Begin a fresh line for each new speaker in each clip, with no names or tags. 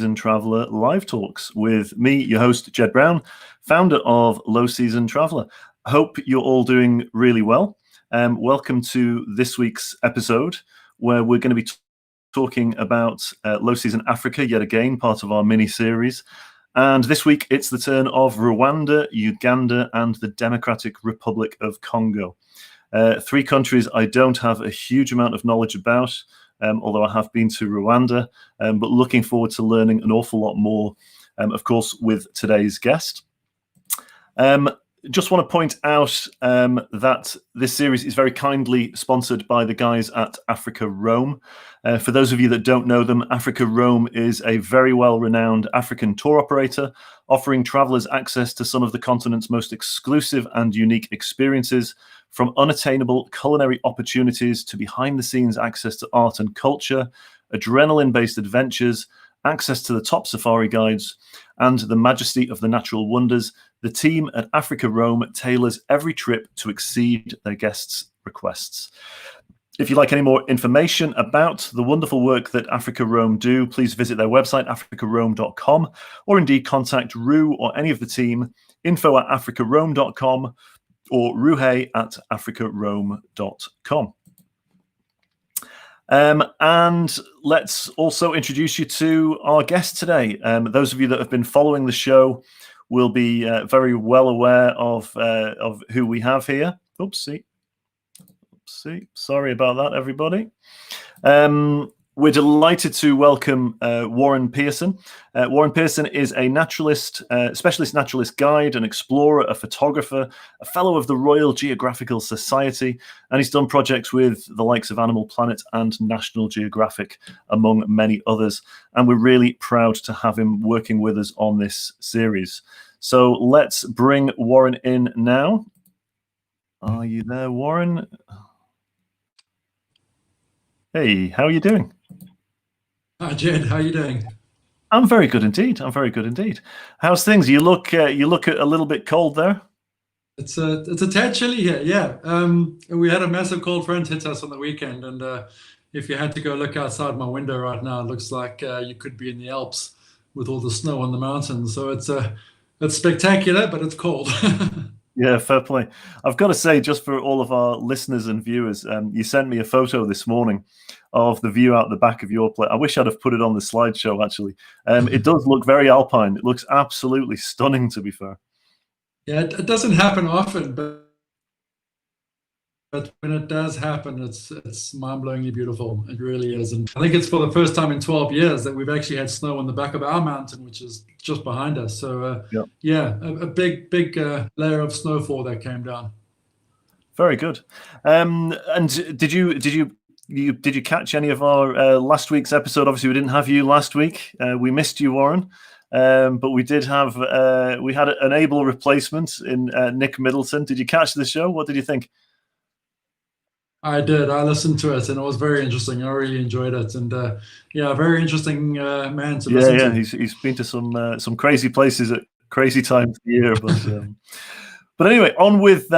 Season Traveller live talks with me, your host, Jed Brown, founder of Low Season Traveller. I hope you're all doing really well. Welcome to this week's episode, where we're going to be talking about Low Season Africa yet again, part of our mini-series. And this week, it's the turn of Rwanda, Uganda, and the Democratic Republic of Congo. Three countries I don't have a huge amount of knowledge about, although I have been to Rwanda, but looking forward to learning an awful lot more, of course, with today's guest. Just want to point out that this series is very kindly sponsored by the guys at Africa Roam. For those of you that don't know them, Africa Roam is a very well-renowned African tour operator, offering travelers access to some of the continent's most exclusive and unique experiences, from unattainable culinary opportunities to behind-the-scenes access to art and culture, adrenaline-based adventures, access to the top safari guides, and the majesty of the natural wonders. The team at Africa Roam tailors every trip to exceed their guests' requests. If you'd like any more information about the wonderful work that Africa Roam do, please visit their website, africaroam.com, or indeed contact Ru or any of the team, info@africaroam.com, or ruhei@africaroam.com. And let's also introduce you to our guest today. Those of you that have been following the show will be very well aware of who we have here. Oopsie. Sorry about that, everybody. We're delighted to welcome Warren Pearson. Warren Pearson is a naturalist, specialist naturalist guide, an explorer, a photographer, a fellow of the Royal Geographical Society, and he's done projects with the likes of Animal Planet and National Geographic, among many others. And we're really proud to have him working with us on this series. So let's bring Warren in now. Are you there, Warren? Hey, how are you doing?
Hi, Jed. How are you doing?
I'm very good indeed. How's things? You look a little bit cold there.
It's a tad chilly here. Yeah. We had a massive cold front hit us on the weekend, and if you had to go look outside my window right now, it looks like you could be in the Alps with all the snow on the mountains. So it's spectacular, but it's cold.
Yeah, fair play. I've got to say, just for all of our listeners and viewers, you sent me a photo this morning of the view out the back of your place. I wish I'd have put it on the slideshow, actually. It does look very alpine. It looks absolutely stunning, to be fair.
Yeah, it doesn't happen often, but when it does happen, it's mind-blowingly beautiful. It really is. And I think it's for the first time in 12 years that we've actually had snow on the back of our mountain, which is just behind us. So yeah, a big layer of snowfall that came down.
Very good. And did you catch any of our last week's episode? Obviously, we didn't have you last week. We missed you, Warren. But we did have we had an able replacement in Nick Middleton. Did you catch the show? What did you think?
I did. I listened to it, and it was very interesting. I really enjoyed it, and yeah, very interesting man to listen to.
Yeah, he's been to some crazy places at crazy times of the year, but anyway, on with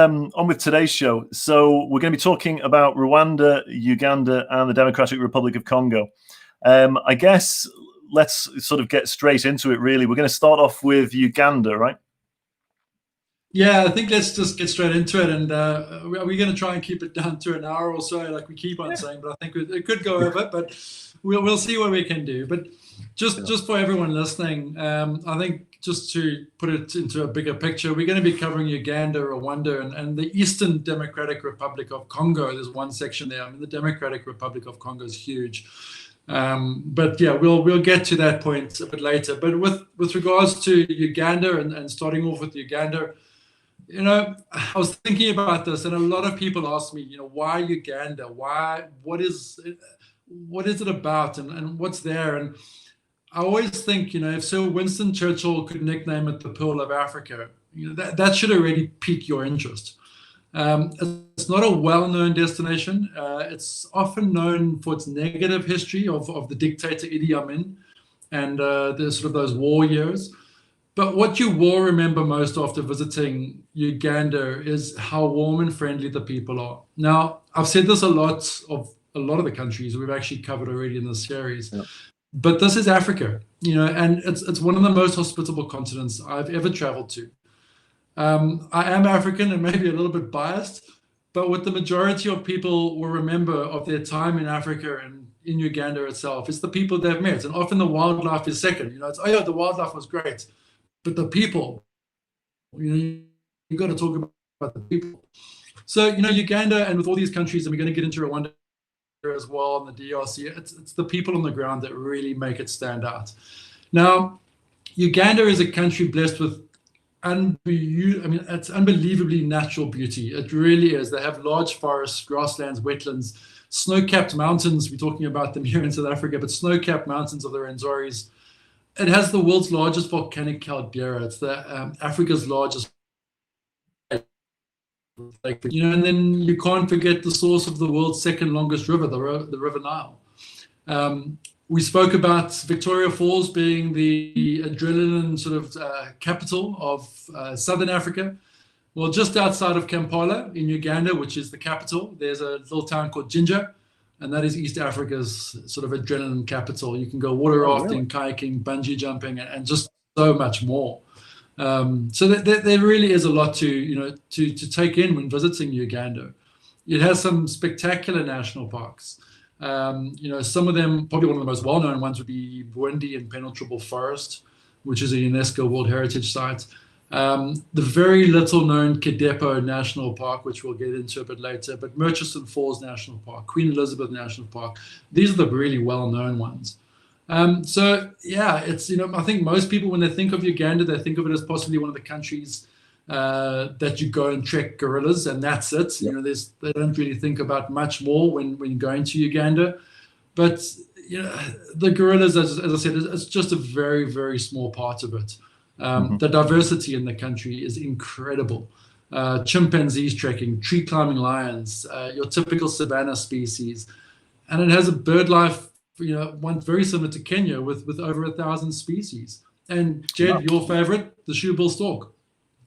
today's show. So we're going to be talking about Rwanda, Uganda, and the Democratic Republic of Congo. I guess let's sort of get straight into it. Really, we're going to start off with Uganda, right?
Yeah, I think let's just get straight into it, and we're going to try and keep it down to an hour or so, like we keep on saying. But I think it could go over, but we'll see what we can do. But just for everyone listening, I think just to put it into a bigger picture, we're going to be covering Uganda, Rwanda, and the Eastern Democratic Republic of Congo. There's one section there. I mean, the Democratic Republic of Congo is huge. But yeah, we'll get to that point a bit later. But with regards to Uganda and starting off with Uganda. I was thinking about this, and a lot of people ask me, why Uganda? Why? What is it about, and what's there? And I always think, if Sir Winston Churchill could nickname it the Pearl of Africa, that should already pique your interest. It's not a well-known destination. It's often known for its negative history of the dictator Idi Amin and the sort of those war years. But what you will remember most after visiting Uganda is how warm and friendly the people are. Now, I've said this a lot of the countries we've actually covered already in this series. But this is Africa, and it's one of the most hospitable continents I've ever traveled to. I am African and maybe a little bit biased, but what the majority of people will remember of their time in Africa and in Uganda itself is the people they've met. And often the wildlife is second. It's, oh yeah, the wildlife was great, but the people, you've got to talk about the people. So, Uganda, and with all these countries, and we're going to get into Rwanda as well, and the DRC, it's the people on the ground that really make it stand out. Now, Uganda is a country blessed with it's unbelievably natural beauty. It really is. They have large forests, grasslands, wetlands, snow-capped mountains. We're talking about them here in South Africa, but snow-capped mountains of the Rwenzoris. It has the world's largest volcanic caldera. It's Africa's largest lake. And then you can't forget the source of the world's second longest river, the River Nile. We spoke about Victoria Falls being the adrenaline sort of capital of Southern Africa. Well, just outside of Kampala in Uganda, which is the capital, there's a little town called Jinja, and that is East Africa's sort of adrenaline capital. You can go water rafting, kayaking, bungee jumping, and just so much more. So there really is a lot to take in when visiting Uganda. It has some spectacular national parks. Some of them, probably one of the most well-known ones would be Bwindi Impenetrable Forest, which is a UNESCO World Heritage Site. The very little-known Kidepo National Park, which we'll get into a bit later, but Murchison Falls National Park, Queen Elizabeth National Park. These are the really well-known ones. So yeah, it's, I think most people, when they think of Uganda, they think of it as possibly one of the countries that you go and trek gorillas, and that's it.
Yep.
They don't really think about much more when going to Uganda. But the gorillas, as I said, it's just a very, very small part of it. The diversity in the country is incredible. Chimpanzees trekking, tree climbing lions, your typical savanna species, and it has a bird life, one very similar to Kenya with over 1,000 species. And Jed, your favorite, the shoebill stork.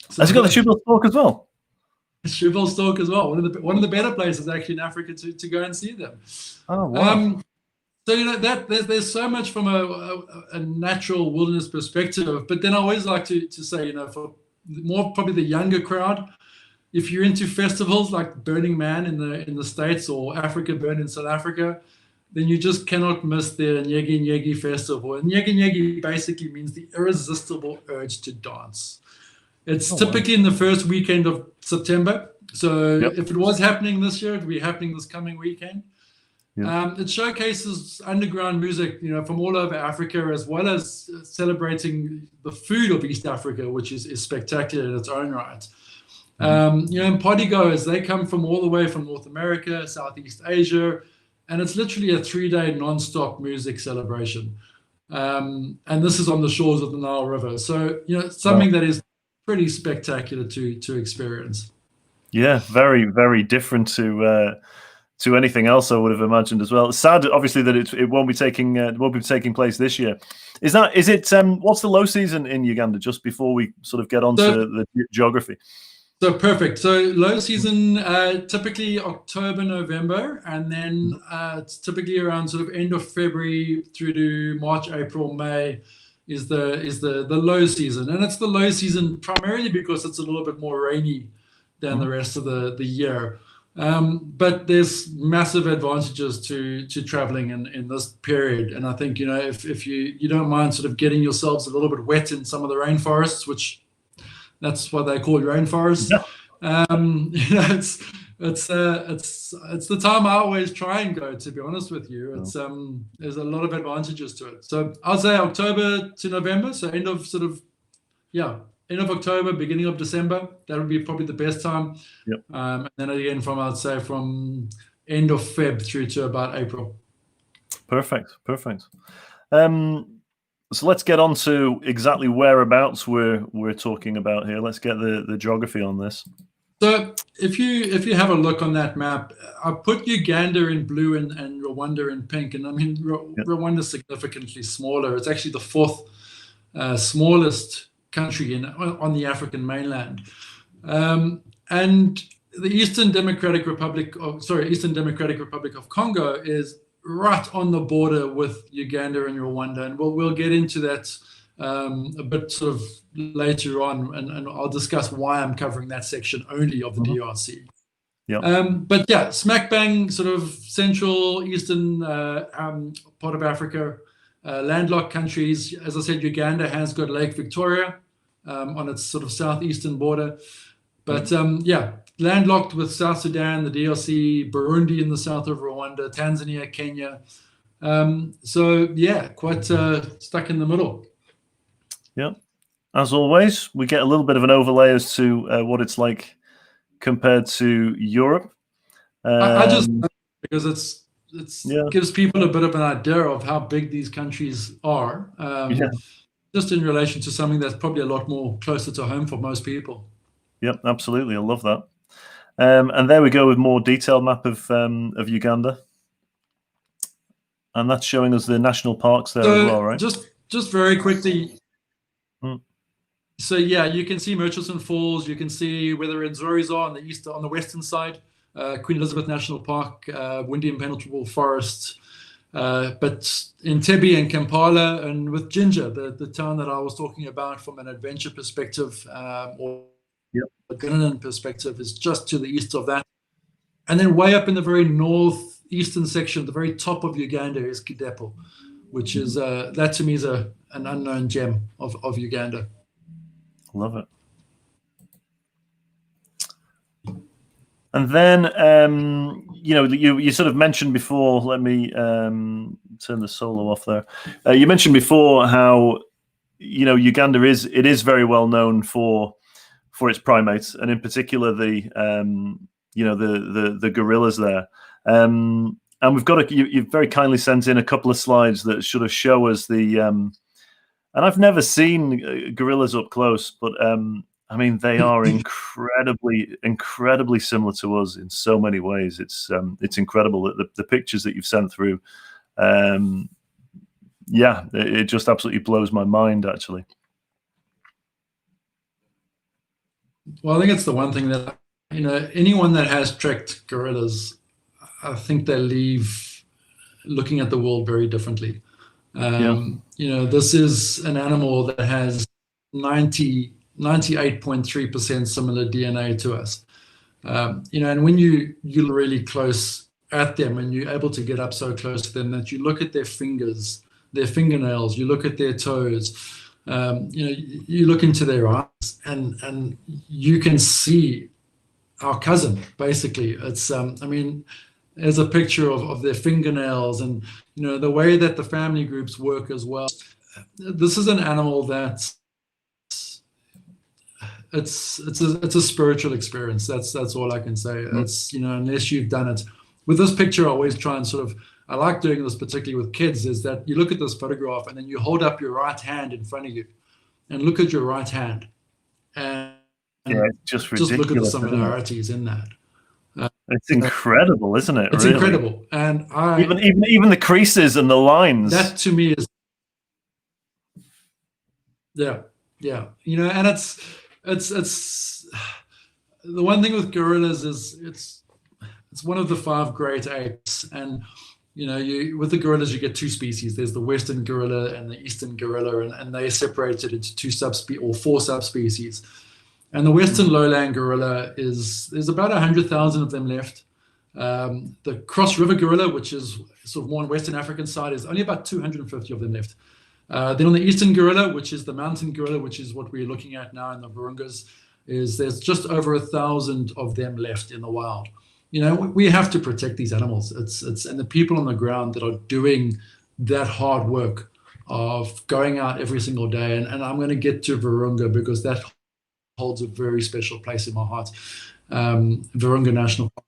So
has it got the shoebill stork as well?
Shoebill stork as well. One of the better places actually in Africa to go and see them.
Oh wow!
So that there's so much from a natural wilderness perspective. But then I always like to say, for more probably the younger crowd, if you're into festivals like Burning Man in the States or Africa Burn in South Africa, then you just cannot miss the Nyegi Nyegi festival. And Nyegi Nyegi basically means the irresistible urge to dance. It's typically in the first weekend of September. So if it was happening this year, it would be happening this coming weekend. Yep. It showcases underground music, from all over Africa, as well as celebrating the food of East Africa, which is spectacular in its own right. And party goers, they come from all the way from North America, Southeast Asia, and it's literally a 3-day non-stop music celebration. And this is on the shores of the Nile River. So, something that is pretty spectacular to experience. Yeah,
very, very different to anything else I would have imagined as well. It's sad, obviously, that it won't be taking place this year. Is it? What's the low season in Uganda? Just before we sort of get on to the geography.
So perfect. So low season, typically October, November, and then it's typically around sort of end of February through to March, April, May is the low season. And it's the low season primarily because it's a little bit more rainy than the rest of the year. But there's massive advantages to traveling in this period. And I think, if you don't mind sort of getting yourselves a little bit wet in some of the rainforests, which that's what they call rainforests. Yeah. It's the time I always try and go, to be honest with you. It's there's a lot of advantages to it. So I'll say October to November. So end of October, beginning of December. That would be probably the best time.
Yep.
And then again from end of Feb through to about April.
Perfect. So let's get on to exactly whereabouts we're talking about here. Let's get the geography on this.
So if you have a look on that map, I put Uganda in blue and Rwanda in pink. And I mean, Rwanda is significantly smaller. It's actually the fourth smallest country on the African mainland. And the Eastern Democratic Republic of Congo is right on the border with Uganda and Rwanda, and we'll get into that a bit sort of later on, and I'll discuss why I'm covering that section only of the DRC.
Yeah.
But yeah, smack bang, sort of central eastern part of Africa, landlocked countries. As I said, Uganda has got Lake Victoria on its sort of southeastern border. But yeah, landlocked with South Sudan, the DRC, Burundi in the south of Rwanda, Tanzania, Kenya. So yeah, quite stuck in the middle.
Yeah. As always, we get a little bit of an overlay as to what it's like compared to Europe.
I just, because it gives people a bit of an idea of how big these countries are, just in relation to something that's probably a lot more closer to home for most people.
Yep, absolutely. I love that. And there we go with more detailed map of Uganda. And that's showing us the national parks there as well, right?
Just very quickly. So yeah, you can see Murchison Falls. You can see where the Rwenzori's are on the western side. Queen Elizabeth National Park, Windy Impenetrable Forest. But Entebbe and Kampala, and with Ginger, the town that I was talking about from an adventure perspective, or a Gunnan perspective, is just to the east of that. And then way up in the very northeastern section, the very top of Uganda, is Kidepo, which is, that to me is an unknown gem of Uganda.
Love it. And then, you sort of mentioned before, let me turn the solo off there. You mentioned before how, Uganda is very well known for its primates, and in particular the gorillas there. And we've got you've very kindly sent in a couple of slides that sort of show us and I've never seen gorillas up close, but I mean, they are incredibly similar to us in so many ways. It's incredible that the pictures that you've sent through. It just absolutely blows my mind, actually.
Well, I think it's the one thing that, anyone that has tracked gorillas, I think they leave looking at the world very differently. This is an animal that has 98.3% similar DNA to us. And when you're really close at them and you're able to get up so close to them that you look at their fingers, their fingernails, you look at their toes, you look into their eyes, and you can see our cousin, basically. It's, there's a picture of their fingernails and, the way that the family groups work as well. This is an animal that it's a spiritual experience. That's all I can say. It's, unless you've done it. With this picture, I always try and I like doing this particularly with kids, is that you look at this photograph and then you hold up your right hand in front of you and look at your right hand. And
it's just ridiculous.
Just look at the similarities in that.
It's incredible, isn't it?
It's
really
incredible. And
even the creases and the lines.
That to me is, yeah. And it's the one thing with gorillas is it's one of the 5 great apes, and with the gorillas you get 2 species. There's the western gorilla and the eastern gorilla, and they separated into 2 or 4 subspecies. And the western lowland gorilla there's about 100,000 of them left. The cross river gorilla, which is sort of more on Western African side, is only about 250 of them left. Then on the eastern gorilla, which is the mountain gorilla, which is what we're looking at now in the Virungas, there's just over 1,000 of them left in the wild. We have to protect these animals. And the people on the ground that are doing that hard work of going out every single day. And I'm going to get to Virunga because that holds a very special place in my heart. Virunga National Park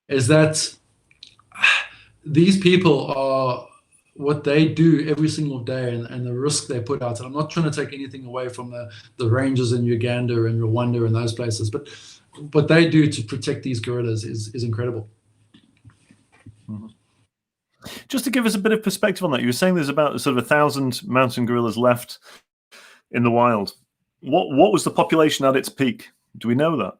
is that these people are, what they do every single day and the risk they put out. And I'm not trying to take anything away from the rangers in Uganda and Rwanda and those places, but what they do to protect these gorillas is incredible.
Just to give us a bit of perspective on that, you were saying there's about sort of 1,000 mountain gorillas left in the wild. What was the population at its peak? Do we know that?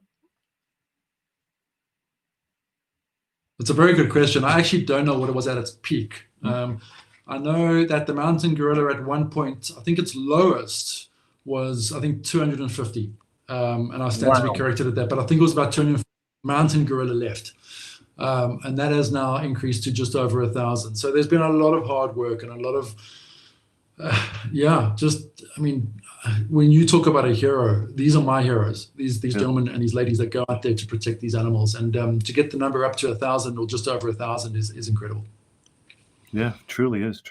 It's a very good question. I actually don't know what it was at its peak. I know that the mountain gorilla at one point, I think its lowest was, I think, 250. And I stand to be
Wow.
corrected at that, but I think it was about 250 mountain gorilla left. And that has now increased to just over 1,000. So there's been a lot of hard work and a lot of, I mean, when you talk about a hero, these are my heroes. These gentlemen and these ladies that go out there to protect these animals, and to get the number up to 1,000 or just over 1,000 is incredible.
Yeah, truly is.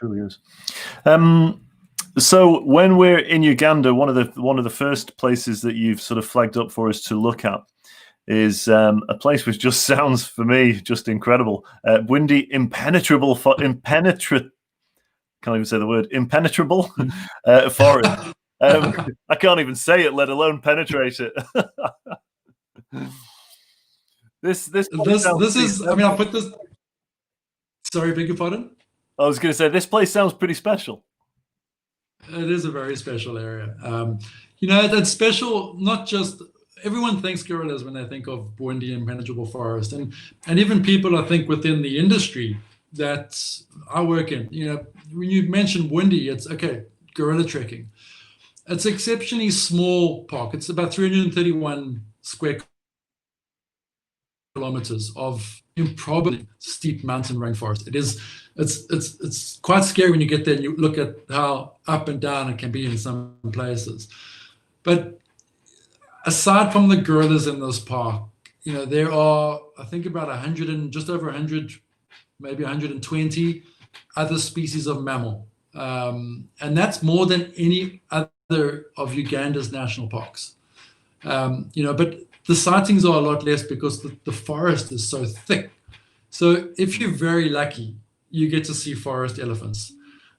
So when we're in Uganda, one of the first places that you've sort of flagged up for us to look at is a place which just sounds for me just incredible. Windy, impenetrable, can't even say the word impenetrable forest. I can't even say it, let alone penetrate it. This is.
I mean, I'll put this. Sorry, beg your pardon.
I was going to say this place sounds pretty special.
It is a very special area. That's special. Not just everyone thinks gorillas when they think of windy, impenetrable forest, and even people, I think, within the industry that I work in. When you mention windy, it's okay. Gorilla trekking. It's an exceptionally small park. It's about 331 square kilometers of improbably steep mountain rainforest. It's quite scary when you get there and you look at how up and down it can be in some places. But aside from the gorillas in this park, there are, I think, about 100 and just over 100, maybe 120 other species of mammal. And that's more than any other of Uganda's national parks. But the sightings are a lot less because the forest is so thick. So if you're very lucky, you get to see forest elephants.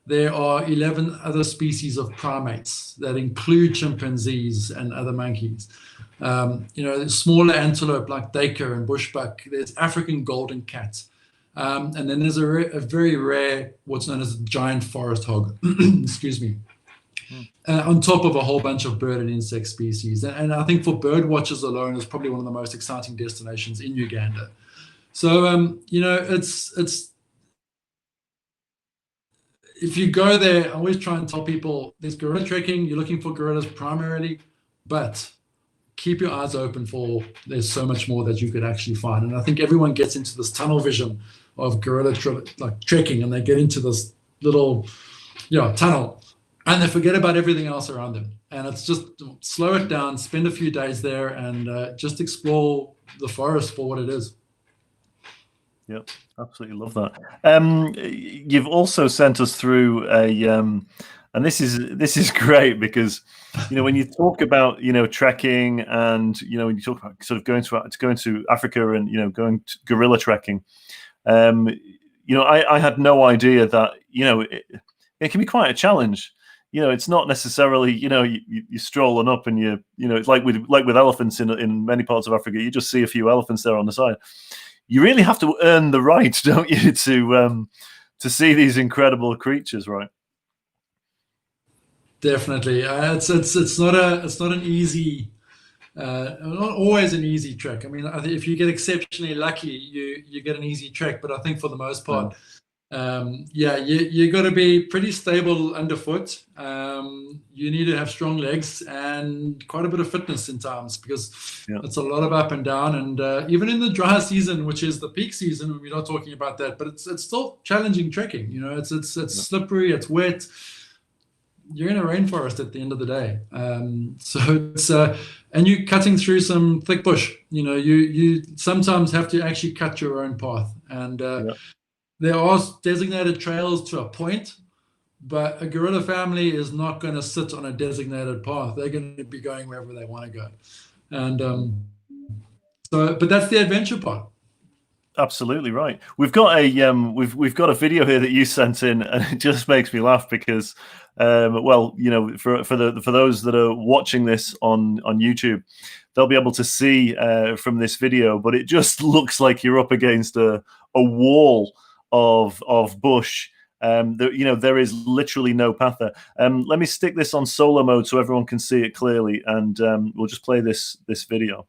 There are 11 other species of primates that include chimpanzees and other monkeys. Smaller antelope like duiker and bushbuck. There's African golden cat. And then there's a very rare, what's known as a giant forest hog. Excuse me. On top of a whole bunch of bird and insect species. And I think for bird watchers alone, it's probably one of the most exciting destinations in Uganda. So, it's if you go there, I always try and tell people there's gorilla trekking, you're looking for gorillas primarily, but keep your eyes open for there's so much more that you could actually find. And I think everyone gets into this tunnel vision of gorilla trekking, and they get into this little tunnel, and they forget about everything else around them. And it's just slow it down, spend a few days there, and just explore the forest for what it is.
Yep, absolutely love that. You've also sent us through and this is great because when you talk about trekking, and when you talk about sort of going to Africa and going to gorilla trekking, I had no idea that it can be quite a challenge. It's not necessarily you're strolling up and it's like with elephants in many parts of Africa, you just see a few elephants there on the side. You really have to earn the right, don't you, to see these incredible creatures, right?
Definitely, it's not an easy, not always an easy trek. I mean, if you get exceptionally lucky, you get an easy trek. But I think for the most part, you got to be pretty stable underfoot. You need to have strong legs and quite a bit of fitness in times, because it's a lot of up and down. And even in the dry season, which is the peak season, we're not talking about that, but it's still challenging trekking. It's slippery, it's wet. You're in a rainforest at the end of the day. So it's and you're cutting through some thick bush. You sometimes have to actually cut your own path, and there are designated trails to a point, but a gorilla family is not going to sit on a designated path. They're going to be going wherever they want to go. And but that's the adventure part.
Absolutely right. We've got a we've got a video here that you sent in, and it just makes me laugh because for those that are watching this on YouTube, they'll be able to see from this video, but it just looks like you're up against a wall of bush. There is literally no path there. Let me stick this on solo mode so everyone can see it clearly, and we'll just play this video.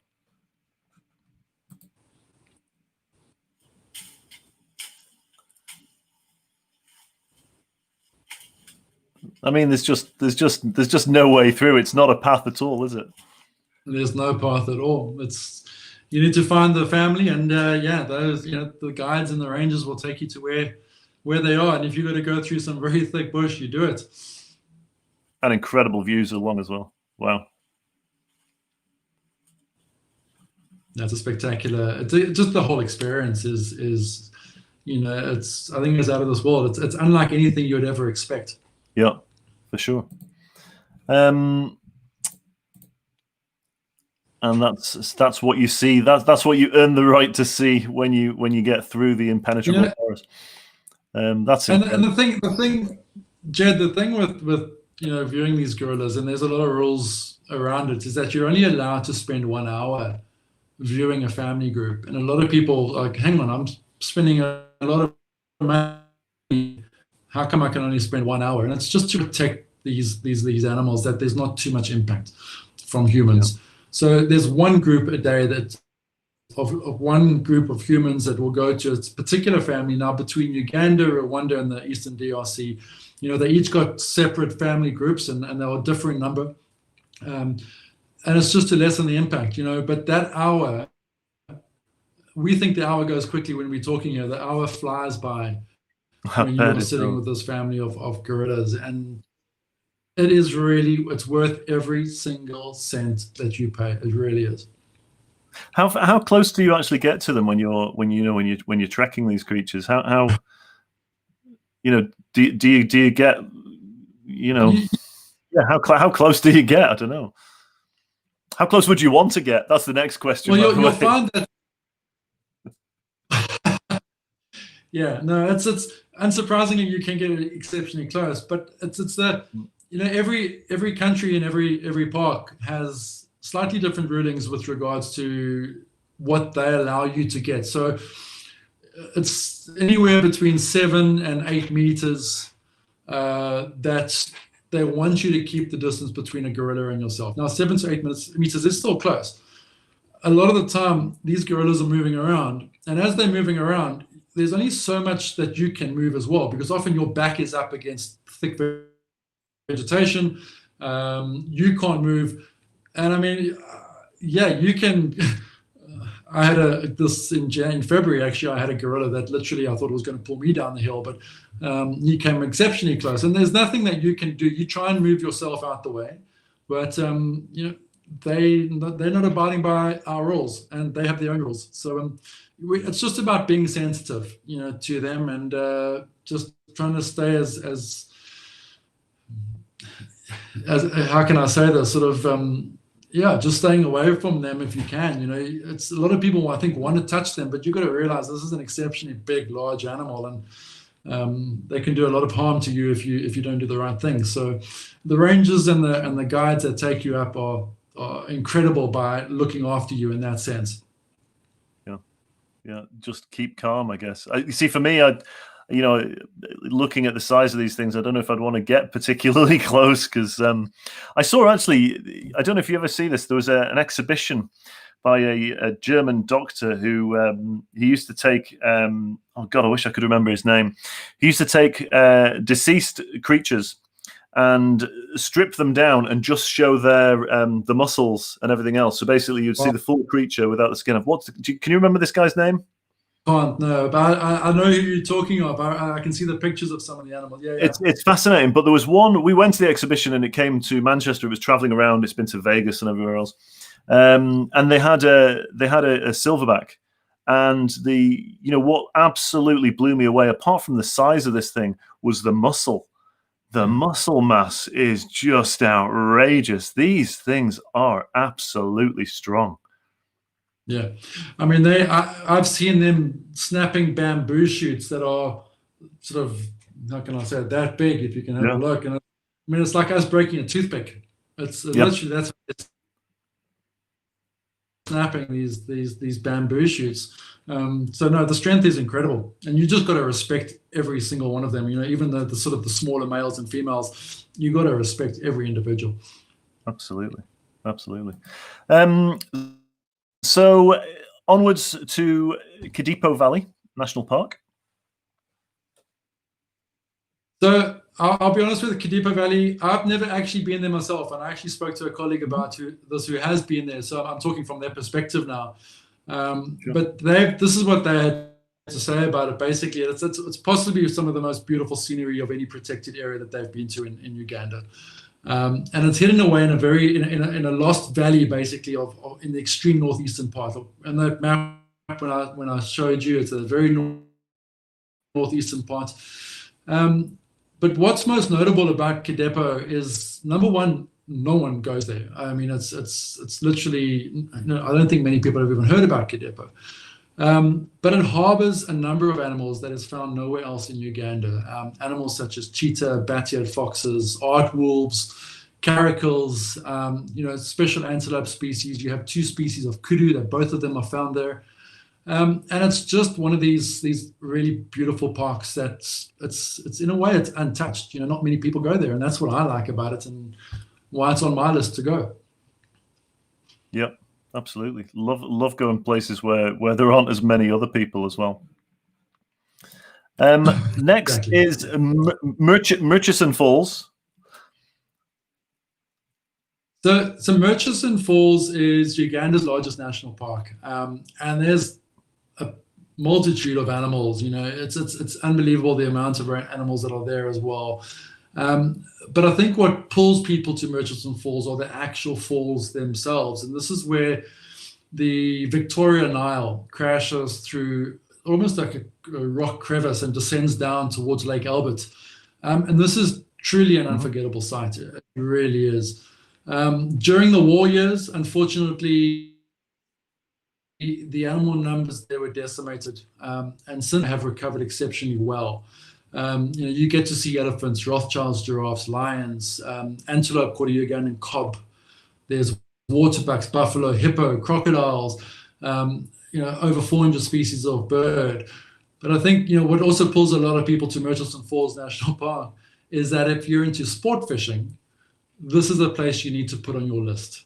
I mean, there's just no way through. It's not a path at all, is it?
There's no path at all. It's you need to find the family, and yeah, those the guides and the rangers will take you to where they are. And if you've got to go through some very thick bush, you do it.
And incredible views along as well. Wow.
That's a spectacular. Just the whole experience is it's I think it's out of this world. It's unlike anything you would ever expect.
Yeah, for sure. And that's what you see. That's what you earn the right to see when you get through the impenetrable forest. That's
and the thing, Jed, the thing with viewing these gorillas, and there's a lot of rules around it, is that you're only allowed to spend 1 hour viewing a family group. And a lot of people are like, hang on, I'm spending a lot of money. How come I can only spend 1 hour? And it's just to protect these animals, that there's not too much impact from humans. Yeah. So there's one group a day of one group of humans that will go to a particular family. Now, between Uganda, Rwanda, and the Eastern DRC, they each got separate family groups, and they were differing number. And it's just to lessen the impact, but that hour, we think the hour goes quickly when we're talking here. The hour flies by when you're sitting with this family of gorillas. And it's worth every single cent that you pay. It really is.
How close do you actually get to them when you're trekking these creatures? How do you get how close do you get? I don't know. How close would you want to get? That's the next question.
Well, you'll find that. Yeah, no, it's unsurprisingly you can get exceptionally close, but it's the every country and every park has slightly different rulings with regards to what they allow you to get. So it's anywhere between 7 and 8 meters that they want you to keep the distance between a gorilla and yourself. Now, 7 to 8 meters is still close. A lot of the time, these gorillas are moving around, and as they're moving around, there's only so much that you can move as well, because often your back is up against thick vegetation. You can't move, and I mean, yeah, you can. I had in February, actually, I had a gorilla that literally I thought was going to pull me down the hill, but he came exceptionally close. And there's nothing that you can do. You try and move yourself out the way, but they're not abiding by our rules, and they have their own rules. So it's just about being sensitive, to them, and just trying to stay as how can I say this, sort of. Just staying away from them if you can. It's a lot of people I think want to touch them, but you've got to realize this is an exceptionally big, large animal, and they can do a lot of harm to you if you don't do the right thing. So the rangers and the guides that take you up are incredible by looking after you in that sense. Yeah, just keep calm, I guess. You see, for me, looking at the size of these things, I don't know if I'd want to get particularly close, because I saw, actually, I don't know if you ever see this, there was an exhibition by a German doctor who he used to take, oh God, I wish I could remember his name. He used to take deceased creatures and strip them down and just show their the muscles and everything else. So basically you'd see the full creature without the skin. Can you remember this guy's name? No, but I know who you're talking of. I can see the pictures of some of the animals. Yeah.
It's fascinating. But there was one. We went to the exhibition, and it came to Manchester. It was traveling around. It's been to Vegas and everywhere else. And they had a silverback. And what absolutely blew me away, apart from the size of this thing, was the muscle. The muscle mass is just outrageous. These things are absolutely strong.
Yeah, I mean, I've seen them snapping bamboo shoots that are sort of, how can I say it, that big, if you can have a look. And I mean, it's like us breaking a toothpick. It's literally, that's snapping these bamboo shoots. So no, the strength is incredible, and you just got to respect every single one of them. Even the sort of the smaller males and females, you got to respect every individual.
Absolutely. So onwards to Kadipo Valley National Park.
So I'll be honest with the Kadipo Valley. I've never actually been there myself, and I actually spoke to a colleague about who has been there. So I'm talking from their perspective now.
Sure.
But this is what they had to say about it. Basically, it's possibly some of the most beautiful scenery of any protected area that they've been to in Uganda. And it's hidden away in a very in a lost valley, basically, of in the extreme northeastern part. And that map when I showed you, it's a very northeastern part. But what's most notable about Kadipo is, number one, no one goes there. I mean, it's literally, I don't think many people have even heard about Kadipo. But it harbors a number of animals that is found nowhere else in Uganda. Animals such as cheetah, bat-eared foxes, aardwolves, caracals, special antelope species. You have 2 species of kudu, that both of them are found there. And it's just one of these really beautiful parks that it's in a way it's untouched. Not many people go there, and that's what I like about it and why it's on my list to go.
Yep, absolutely. Love going places where there aren't as many other people as well. Next
Exactly.
is Murchison Falls.
So Murchison Falls is Uganda's largest national park, and there's a multitude of animals. It's unbelievable the amount of animals that are there as well. But I think what pulls people to Murchison Falls are the actual falls themselves, and this is where the Victoria Nile crashes through almost like a rock crevice and descends down towards Lake Albert. And this is truly an unforgettable sight. It really is. During the war years, unfortunately, the animal numbers there were decimated, and since have recovered exceptionally well. You get to see elephants, Rothschild's giraffes, lions, antelope called a Ugandan cob. There's waterbucks, buffalo, hippo, crocodiles, over 400 species of bird. But I think what also pulls a lot of people to Murchison Falls National Park is that if you're into sport fishing, this is a place you need to put on your list.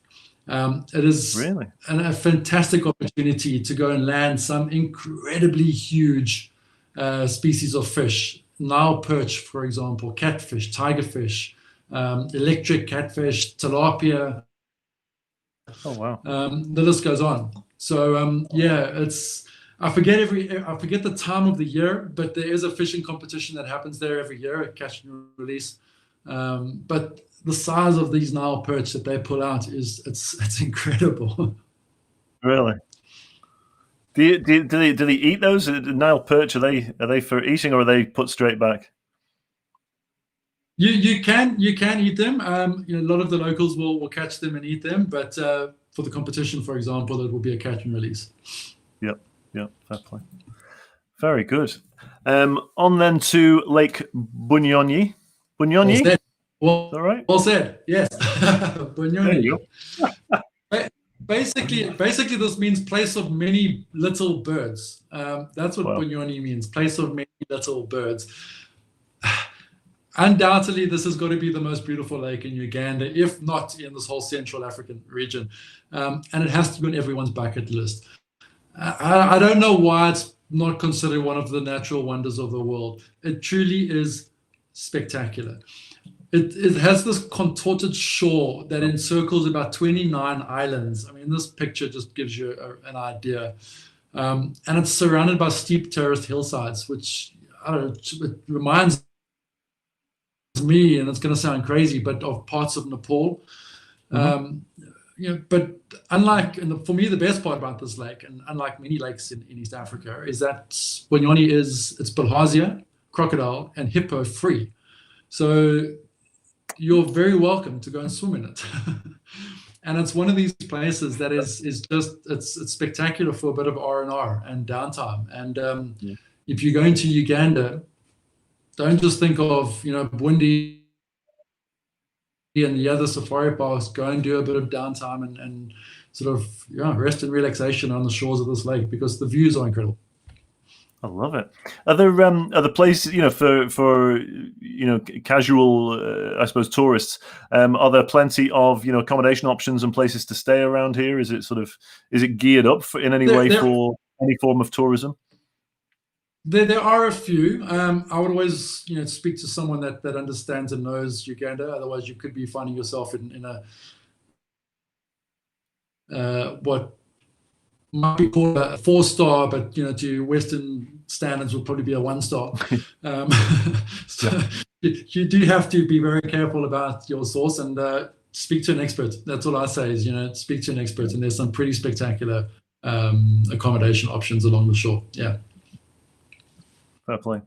It is
Really
a fantastic opportunity to go and land some incredibly huge species of fish. Nile perch, for example, catfish, tigerfish, electric catfish, tilapia.
Oh wow!
The list goes on. So I forget the time of the year, but there is a fishing competition that happens there every year at catch and release. But the size of these Nile perch that they pull out it's incredible.
Really? Do they eat those? The Nile perch, are they for eating, or are they put straight back?
You can eat them. A lot of the locals will catch them and eat them, but for the competition, for example, it will be a catch and release.
Yep, fair play. Very good. On then to Lake Bunyonyi. Bunyonyi?
All
right?
Well said. Yes. Bunyonyi.
There you go.
Basically, this means place of many little birds. That's what Bunyonyi means, place of many little birds. Undoubtedly, this has got to be the most beautiful lake in Uganda, if not in this whole Central African region. And it has to be on everyone's bucket list. I don't know why it's not considered one of the natural wonders of the world. It truly is spectacular. It has this contorted shore that encircles about 29 islands. I mean, this picture just gives you an idea. And it's surrounded by steep terraced hillsides, which, I don't know, it reminds me, and it's going to sound crazy, but of parts of Nepal. But unlike, and for me, the best part about this lake, and unlike many lakes in East Africa, is that Bunyonyi it's bilharzia, crocodile, and hippo free. So you're very welcome to go and swim in it. And it's one of these places that is just, it's spectacular for a bit of R&R and downtime. And if you're going to Uganda, don't just think of, Bundi and the other safari parks. Go and do a bit of downtime and sort of rest and relaxation on the shores of this lake, because the views are incredible.
I love it. Are there places, for casual, I suppose, tourists? Are there plenty of accommodation options and places to stay around here? Is it geared up in any way for any form of tourism?
There are a few. I would always, speak to someone that understands and knows Uganda. Otherwise, you could be finding yourself in a what might be called a 4-star, but to Western standards would probably be a 1-star. So you do have to be very careful about your source and speak to an expert. That's all I say is speak to an expert, and there's some pretty spectacular accommodation options along the shore. Yeah.
Fair play.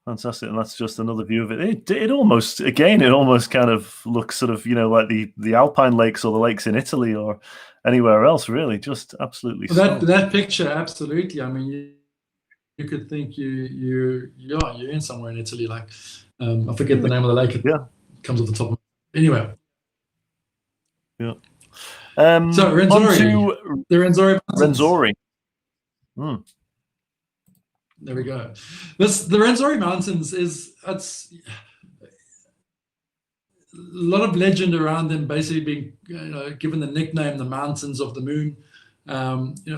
Fantastic, and that's just another view of it. It almost kind of looks sort of like the Alpine lakes or the lakes in Italy or anywhere else, really. Just absolutely.
That picture, absolutely. I mean, you could think you're in somewhere in Italy. Like I forget the name of the lake. It comes off the top. Anyway.
Yeah.
So Rwenzori, the Rwenzori.
Rwenzori.
There we go. The Rwenzori Mountains it's a lot of legend around them, basically being given the nickname the Mountains of the Moon.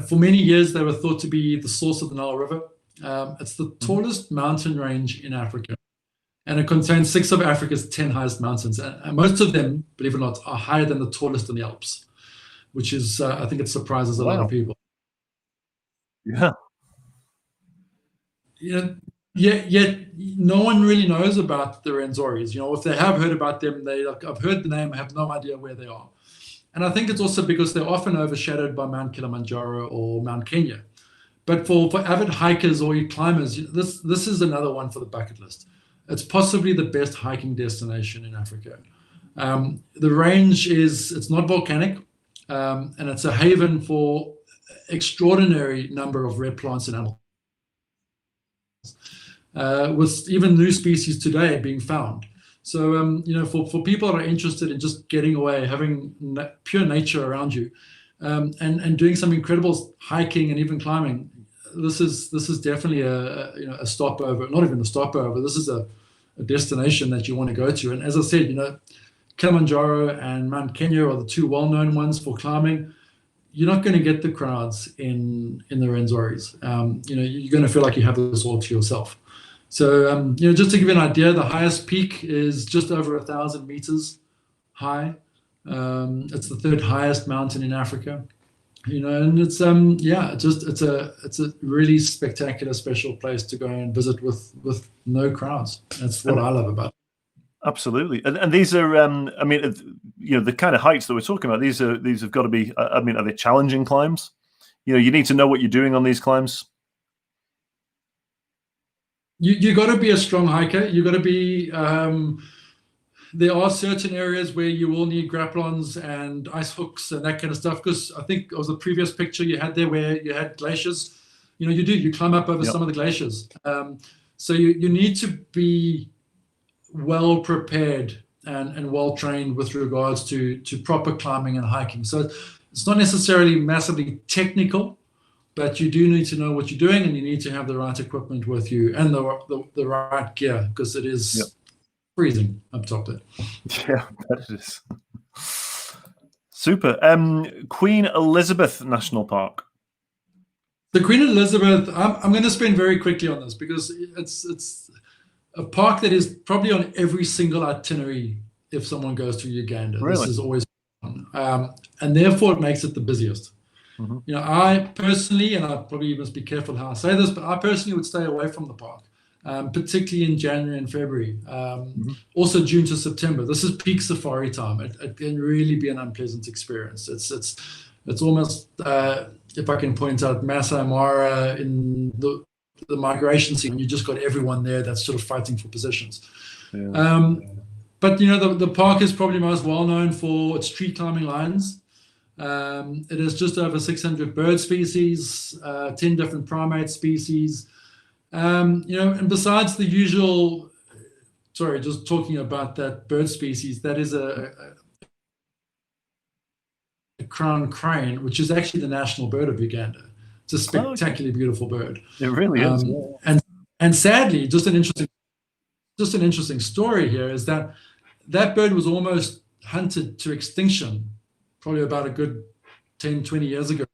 For many years they were thought to be the source of the Nile River. It's the tallest mountain range in Africa, and it contains 6 of Africa's 10 highest mountains. And most of them, believe it or not, are higher than the tallest in the Alps, which is I think it surprises a lot of people.
Yeah.
Yet no one really knows about the Rwenzoris. If they have heard about them, I've heard the name, I have no idea where they are. And I think it's also because they're often overshadowed by Mount Kilimanjaro or Mount Kenya. But for avid hikers or climbers, this is another one for the bucket list. It's possibly the best hiking destination in Africa. The range it's not volcanic, and it's a haven for extraordinary number of rare plants and animals. With even new species today being found. So, for people that are interested in just getting away, having pure nature around you, and doing some incredible hiking and even climbing, this is definitely a stopover. Not even a stopover. This is a destination that you want to go to. And as I said, Kilimanjaro and Mount Kenya are the 2 well-known ones for climbing. You're not going to get the crowds in the Rwenzoris. You're going to feel like you have this all to yourself. So, just to give you an idea, the highest peak is just over 1,000 meters high. It's the 3rd highest mountain in Africa. And it's it's a really spectacular, special place to go and visit with no crowds. That's what I love about it.
Absolutely, and these are, the kind of heights that we're talking about. These have got to be. Are they challenging climbs? You need to know what you're doing on these climbs.
You got to be a strong hiker. You got to be. There are certain areas where you will need grapplons and ice hooks and that kind of stuff. Because I think it was the previous picture you had there where you had glaciers. You climb up over some of the glaciers. So you need to be well prepared and well trained with regards to proper climbing and hiking. So it's not necessarily massively technical, but you do need to know what you're doing, and you need to have the right equipment with you and the right gear, because it is freezing up top there.
Yeah, that it is. Super. Queen Elizabeth National Park.
The Queen Elizabeth, I'm going to spend very quickly on this because it's a park that is probably on every single itinerary if someone goes to Uganda.
Really?
This is always on. And therefore it makes it the busiest.
Mm-hmm.
I personally, and I probably must be careful how I say this, but I personally would stay away from the park, particularly in January and February. Also June to September. This is peak safari time. It can really be an unpleasant experience. It's almost, if I can point out, Masai Mara in the migration season. You just got everyone there that's sort of fighting for positions. Yeah. But the park is probably most well known for its tree climbing lines. It is just over 600 bird species, 10 different primate species. And besides the usual, just talking about that bird species, that is a crown crane, which is actually the national bird of Uganda. It's a spectacularly beautiful bird.
It really is.
And sadly, just an interesting story here is that bird was almost hunted to extinction probably about a good 10, 20 years ago,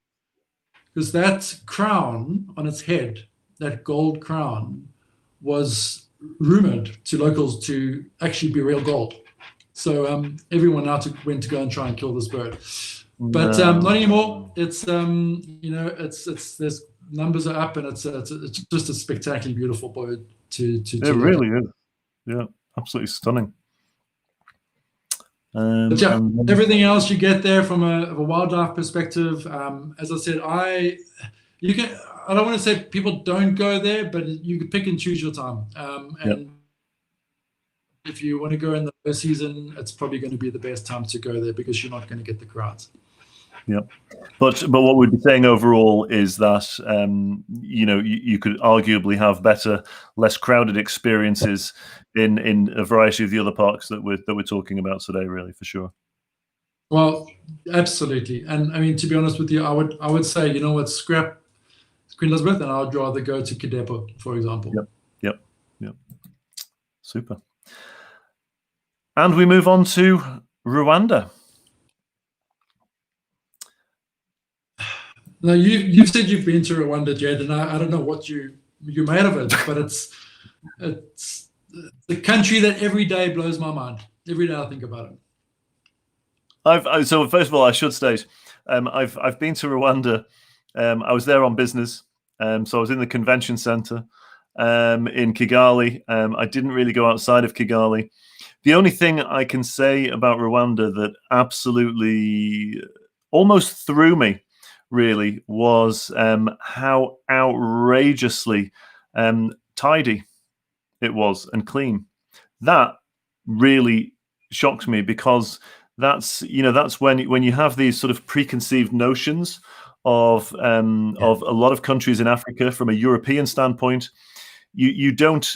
because that crown on its head that gold crown was rumored to locals to actually be real gold. So everyone now went to go and try and kill this bird. But not anymore. It's it's there's numbers are up, and it's just a spectacularly beautiful bird to
it really is. Yeah, absolutely stunning.
But yeah, everything else you get there from a wildlife perspective. As I said, I don't want to say people don't go there, but you can pick and choose your time. And if you want to go in the low season, it's probably going to be the best time to go there because you're not going to get the crowds.
Yeah, but what we'd be saying overall is that you could arguably have better, less crowded experiences in a variety of the other parks that we're talking about today. Really, for sure.
Well, absolutely, and I mean, to be honest with you, I would say, you know what, scrap Queen Elizabeth, and I'd rather go to Kidepo, for example.
Yep. Super. And we move on to Rwanda.
Now, you said you've been to Rwanda, Jed, and I don't know what you made of it, but it's the country that every day blows my mind. Every day I think about it.
So first of all, I should state, I've been to Rwanda. I was there on business, so I was in the convention center in Kigali. I didn't really go outside of Kigali. The only thing I can say about Rwanda that absolutely almost threw me, really, was how outrageously tidy it was and clean. That really shocked me, because that's when you have these sort of preconceived notions of a lot of countries in Africa from a European standpoint. You don't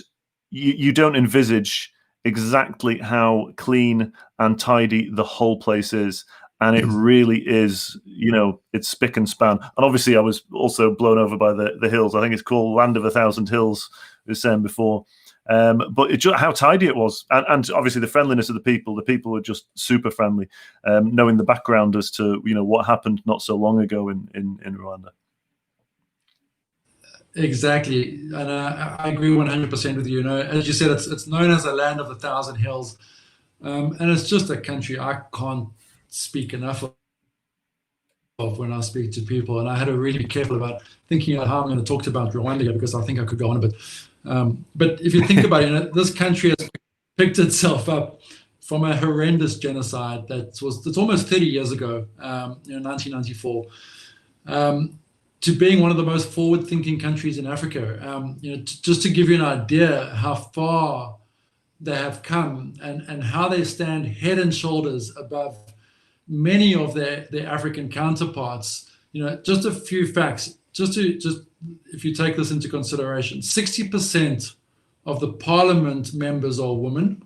envisage exactly how clean and tidy the whole place is. And it really is, it's spick and span. And obviously I was also blown over by the hills. I think it's called Land of 1,000 Hills, we were saying before. But how tidy it was. And obviously the friendliness of the people. The people were just super friendly, knowing the background as to, what happened not so long ago in Rwanda.
Exactly. And I agree 100% with you. As you said, it's known as a Land of 1,000 Hills. And it's just a country I can't speak enough of when I speak to people, and I had to really be careful about thinking about how I'm going to talk about Rwanda, because I think I could go on a bit. But if you think about it, this country has picked itself up from a horrendous genocide that's almost 30 years ago, 1994, to being one of the most forward-thinking countries in Africa. Just to give you an idea how far they have come and how they stand head and shoulders above many of their African counterparts. Just a few facts, if you take this into consideration, 60% of the parliament members are women.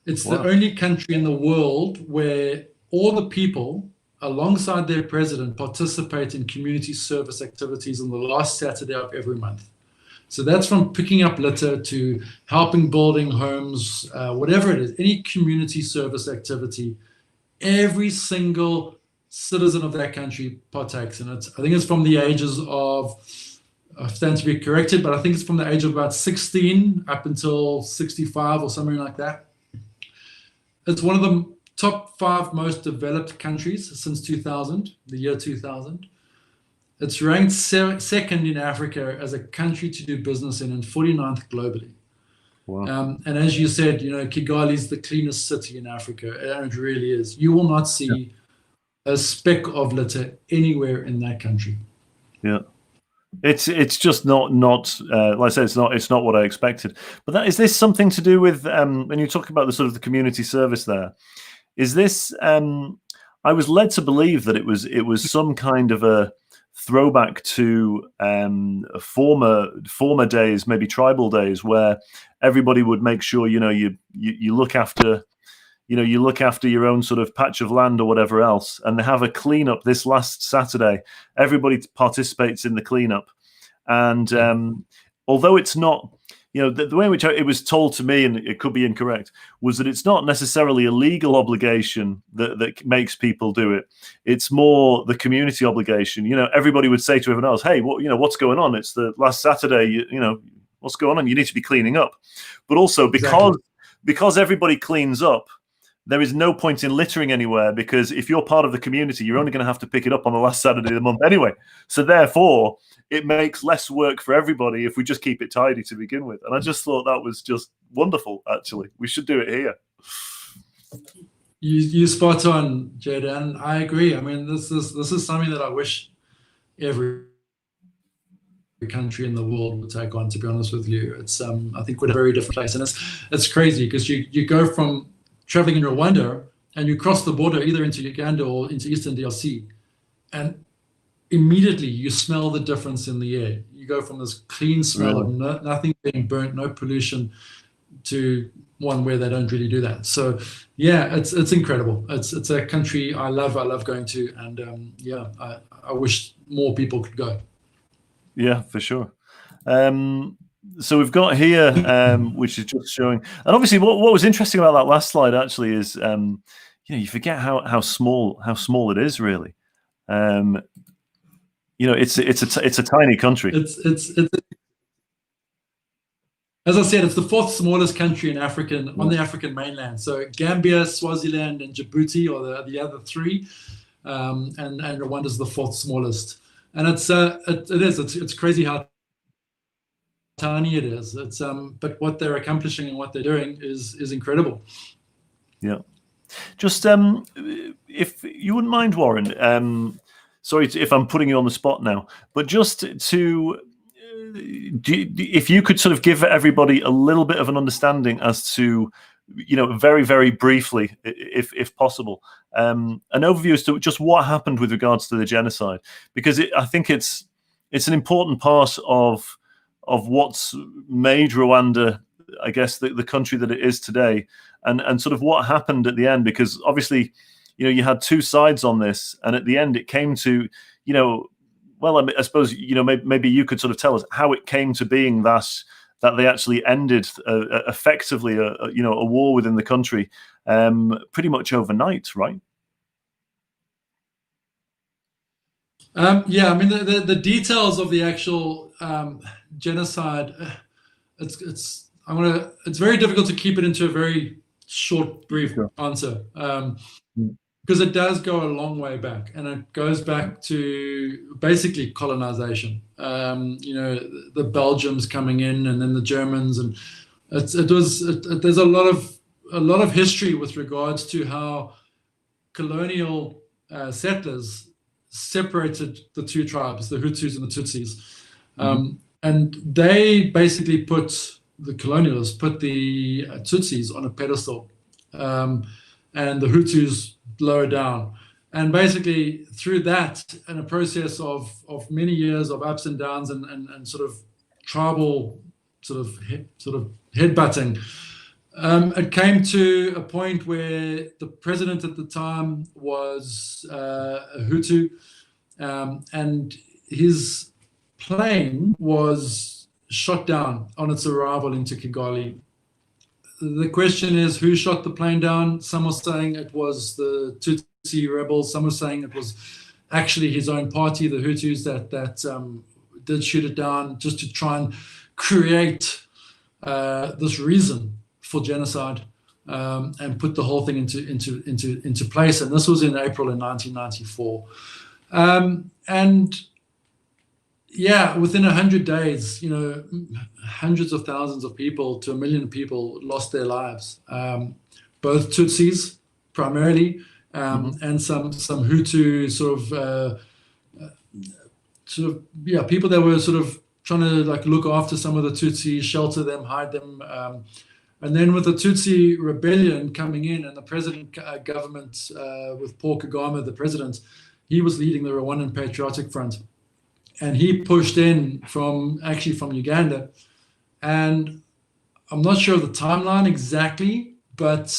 It's the only country in the world where all the people, alongside their president, participate in community service activities on the last Saturday of every month. So that's from picking up litter to helping building homes, whatever it is, any community service activity. Every single citizen of that country partakes in it. I think it's from the ages of, I stand to be corrected, but I think it's from the age of about 16 up until 65 or something like that. It's one of the top 5 most developed countries since 2000, the year 2000. It's ranked second in Africa as a country to do business in, and 49th globally. Wow. And as you said, Kigali is the cleanest city in Africa, and it really is. You will not see a speck of litter anywhere in that country.
Yeah, it's just not like I said, it's not what I expected. But is this something to do with when you talk about the sort of the community service there? Is this? I was led to believe that it was some kind of a throwback to former days, maybe tribal days, where everybody would make sure you look after your own sort of patch of land or whatever else, and they have a cleanup this last Saturday. Everybody participates in the cleanup, and although it's not the way in which it was told to me, and it could be incorrect, was that it's not necessarily a legal obligation that makes people do it. It's more the community obligation. Everybody would say to everyone else, "Hey, what's going on? It's the last Saturday. What's going on? You need to be cleaning up." But also because everybody cleans up, there is no point in littering anywhere, because if you're part of the community, you're only going to have to pick it up on the last Saturday of the month anyway. So therefore, it makes less work for everybody if we just keep it tidy to begin with. And I just thought that was just wonderful, actually. We should do it here.
You spot on, Jed, and I agree. I mean, this is something that I wish every country in the world would take on, to be honest with you. It's I think we're in a very different place. And it's crazy, because you go from traveling in Rwanda and you cross the border either into Uganda or into Eastern DRC, and immediately you smell the difference in the air. You go from this clean smell of nothing being burnt, no pollution, to one where they don't really do that. So yeah, it's incredible. It's a country I love going to, and I wish more people could go. Yeah,
for sure. So we've got here, which is just showing, and obviously what was interesting about that last slide actually is, you forget how small it is really. It's a tiny country.
It's as I said, it's the fourth smallest country on the African mainland. So Gambia, Swaziland, and Djibouti are the other three, and Rwanda's the fourth smallest. And it's crazy how tiny it is. It's but what they're accomplishing and what they're doing is incredible.
Yeah. Just if you wouldn't mind, Warren, sorry if I'm putting you on the spot now, but just to if you could sort of give everybody a little bit of an understanding as to, very, very briefly, if possible, an overview as to just what happened with regards to the genocide, because I think it's an important part of what's made Rwanda, I guess, the country that it is today, and sort of what happened at the end, because obviously, you had two sides on this, and at the end it came to, well, I suppose, maybe you could sort of tell us how it came to being that they actually ended effectively a war within the country pretty much overnight, right?
Yeah, I mean the details of the actual genocide, it's very difficult to keep it into a very short, brief answer, because it does go a long way back, and it goes back to basically colonization. The Belgians coming in, and then the Germans, and there's a lot of history with regards to how colonial settlers separated the two tribes, the Hutus and the Tutsis, and they basically the colonialists put the Tutsis on a pedestal, and the Hutus lower down. And basically through that, and a process of many years of ups and downs and sort of tribal sort of headbutting, it came to a point where the president at the time was a Hutu, and his plane was shot down on its arrival into Kigali. The question is, who shot the plane down? Some were saying it was the Tutsi rebels. Some were saying it was actually his own party, the Hutus, that did shoot it down just to try and create this reason for genocide, and put the whole thing into place. And this was in April in 1994. And yeah, within 100 days, hundreds of thousands of people to 1 million people lost their lives. Both Tutsis primarily, and some Hutu people that were sort of trying to look after some of the Tutsis, shelter them, hide them. And then with the Tutsi rebellion coming in, and the president government with Paul Kagame, the president, he was leading the Rwandan Patriotic Front. And he pushed in from Uganda. And I'm not sure of the timeline exactly, but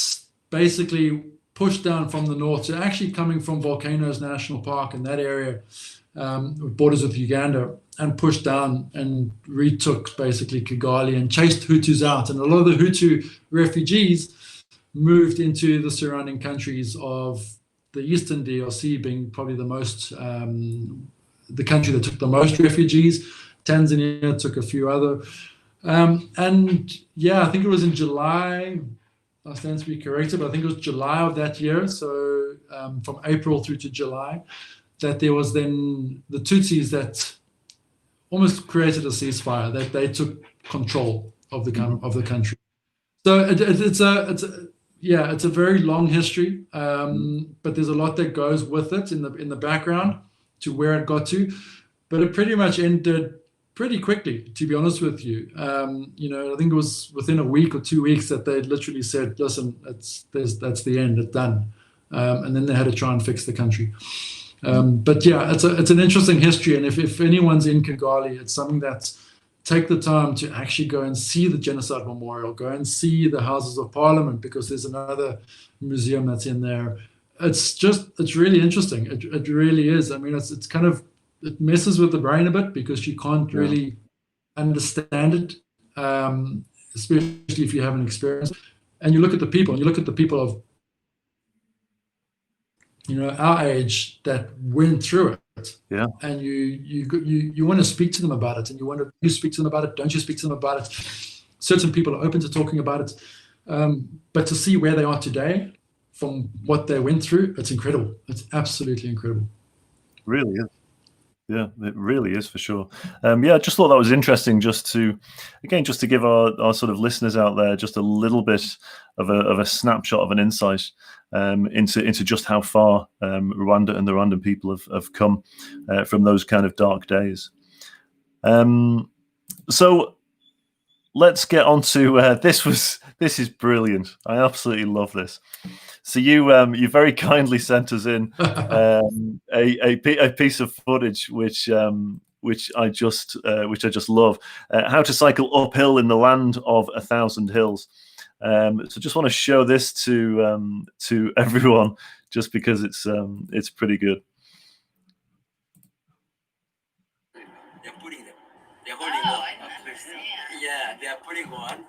basically pushed down from the north. So actually coming from Volcanoes National Park in that area, borders with Uganda, and pushed down and retook basically Kigali and chased Hutus out. And a lot of the Hutu refugees moved into the surrounding countries of the eastern DRC, being probably the most, the country that took the most refugees. Tanzania took a few other. And yeah, I think it was in July, I stand to be corrected, but I think it was July of that year. So from April through to July, that there was then the Tutsis that almost created a ceasefire, that they took control of the country. So it's a very long history, but there's a lot that goes with it in the background to where it got to. But it pretty much ended pretty quickly, to be honest with you. I think it was within a week or 2 weeks that they literally said, "Listen, that's the end. It's done," and then they had to try and fix the country. But yeah, it's an interesting history, and if anyone's in Kigali, it's something that take the time to actually go and see the Genocide Memorial, go and see the Houses of Parliament, because there's another museum that's in there. It's really interesting. It really is. I mean, it's kind of, it messes with the brain a bit because you can't really understand it, especially if you haven't experienced it. And you look at the people, of our age that went through it. Yeah. And you want to speak to them about it, and you want to, you speak to them about it, don't you speak to them about it? Certain people are open to talking about it, but to see where they are today from what they went through, it's incredible. It's absolutely incredible.
Really is. Yeah, it really is, for sure. I just thought that was interesting, just to give our sort of listeners out there just a little bit of a snapshot of an insight into just how far Rwanda and the Rwandan people have come from those kind of dark days. So let's get on to this is brilliant. I absolutely love this. So you very kindly sent us in a piece of footage which I just love. How to cycle uphill in the land of 1,000 hills. So just want to show this to everyone, just because it's pretty good.
They're putting them. They're holding them. Yeah, they are putting one,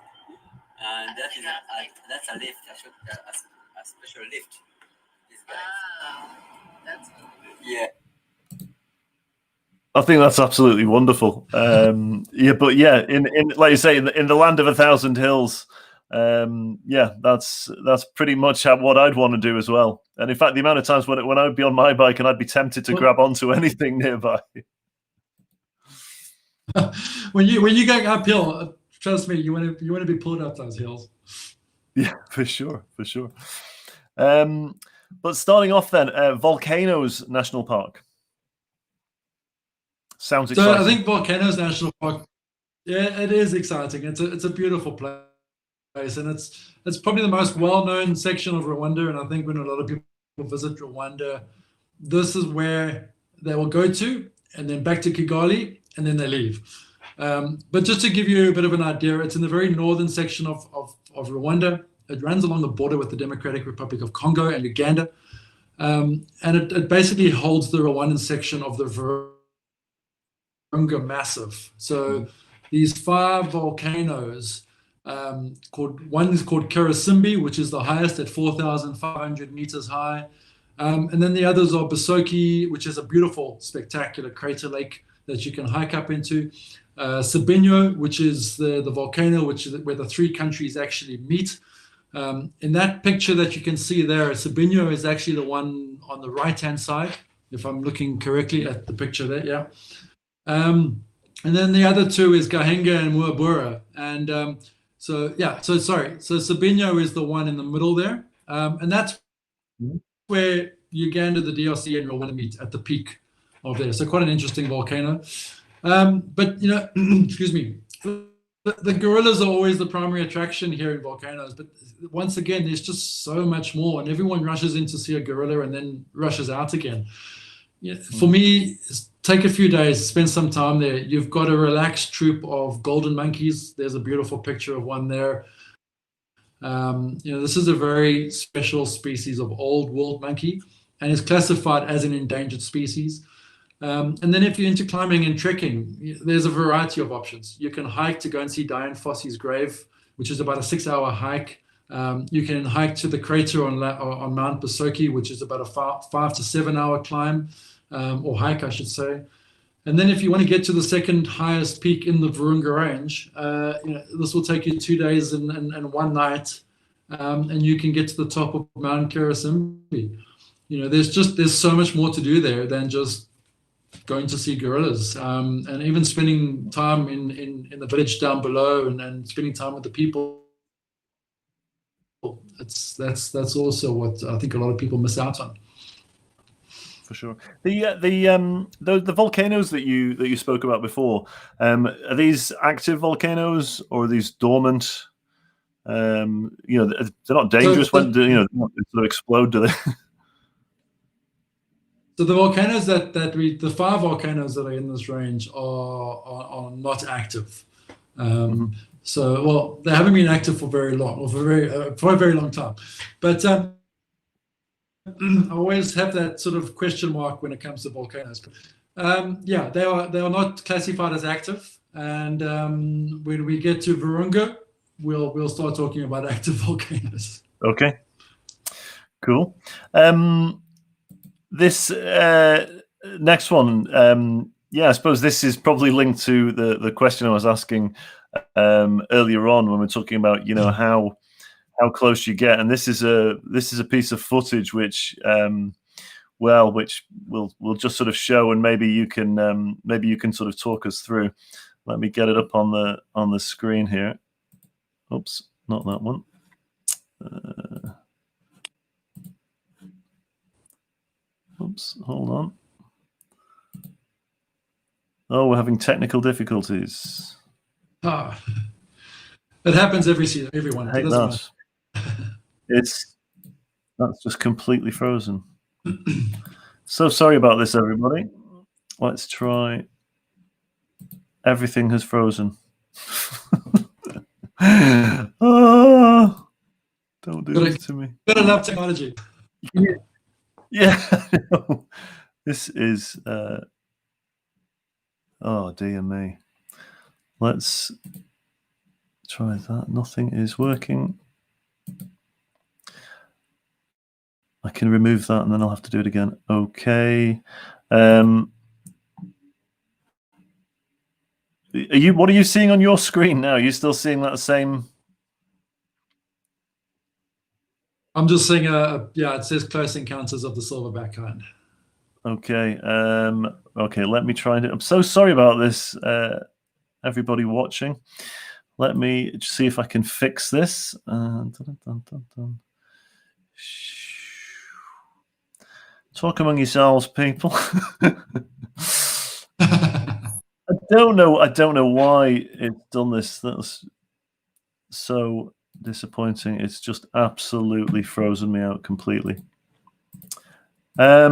and that's a lift. A special lift. These guys. That's cool. Yeah.
I think that's absolutely wonderful. In like you say, in the land of 1,000 hills, that's pretty much what I'd want to do as well. And in fact, the amount of times when I'd be on my bike and I'd be tempted to grab onto anything nearby.
when you go uphill, trust me, you want to be pulled up those hills.
Yeah, for sure. But starting off then, Volcanoes National Park. Sounds exciting.
So I think Volcanoes National Park, yeah, it is exciting. It's a beautiful place, and it's probably the most well-known section of Rwanda. And I think when a lot of people visit Rwanda, this is where they will go to, and then back to Kigali, and then they leave. But just to give you a bit of an idea, it's in the very northern section of Rwanda. It runs along the border with the Democratic Republic of Congo and Uganda. And it basically holds the Rwandan section of the Virunga Massif. So these 5 volcanoes, one is called Karasimbi, which is the highest at 4,500 meters high. And then the others are Basoki, which is a beautiful, spectacular crater lake that you can hike up into. Sabinyo, which is the volcano, which is where the 3 countries actually meet. In that picture that you can see there, Sabinyo is actually the one on the right-hand side, if I'm looking correctly at the picture there, yeah. And then the other 2 is Gahenga and Muabura. And so Sabinyo is the one in the middle there. And that's where Uganda, the DRC, and Rwanda meet at the peak of there. So quite an interesting volcano. But, excuse me, the gorillas are always the primary attraction here in volcanoes. But once again, there's just so much more, and everyone rushes in to see a gorilla and then rushes out again. For me, take a few days, spend some time there. You've got a relaxed troop of golden monkeys. There's a beautiful picture of one there. This is a very special species of old world monkey and is classified as an endangered species. And then if you're into climbing and trekking, there's a variety of options. You can hike to go and see Dian Fossey's grave, which is about a 6-hour hike. You can hike to the crater on Mount Basoki, which is about a 5 to 7 hour climb, or hike, I should say. And then if you want to get to the second highest peak in the Virunga Range, this will take you 2 days and 1 night, and you can get to the top of Mount Karasimbi. There's so much more to do there than just going to see gorillas, and even spending time in the village down below and spending time with the people. That's also what I think a lot of people miss out on.
For sure. The volcanoes that you spoke about before, are these active volcanoes or are these dormant? They're not dangerous when they sort of explode, do they?
So the volcanoes the 5 volcanoes that are in this range are not active. So, well, they haven't been active for very long, or for a very long time. But I always have that sort of question mark when it comes to volcanoes. Yeah, they are not classified as active. And when we get to Virunga, we'll start talking about active volcanoes.
Okay, cool. This next one, I suppose this is probably linked to the question I was asking earlier on when we're talking about how close you get, and this is a piece of footage which which we'll just sort of show, and maybe you can sort of talk us through. Let me get it up on the screen here. Oops, not that one. Oops, hold on. Oh, we're having technical difficulties.
It happens every season, everyone.
I hate that. That's just completely frozen. So sorry about this, everybody. Let's try. Everything has frozen. Oh, don't do this to me.
Gotta love technology.
Yeah. This is oh dear me. Let's try that. Nothing is working. I can remove that and then I'll have to do it again. Okay. What are you seeing on your screen now? Are you still seeing that same?
I'm just seeing it says Close Encounters of the Silverback kind.
Okay. Okay, let me try it. I'm so sorry about this, everybody watching. Let me see if I can fix this. Talk among yourselves, people. I don't know why it's done this. That's so disappointing. It's just absolutely frozen me out completely. I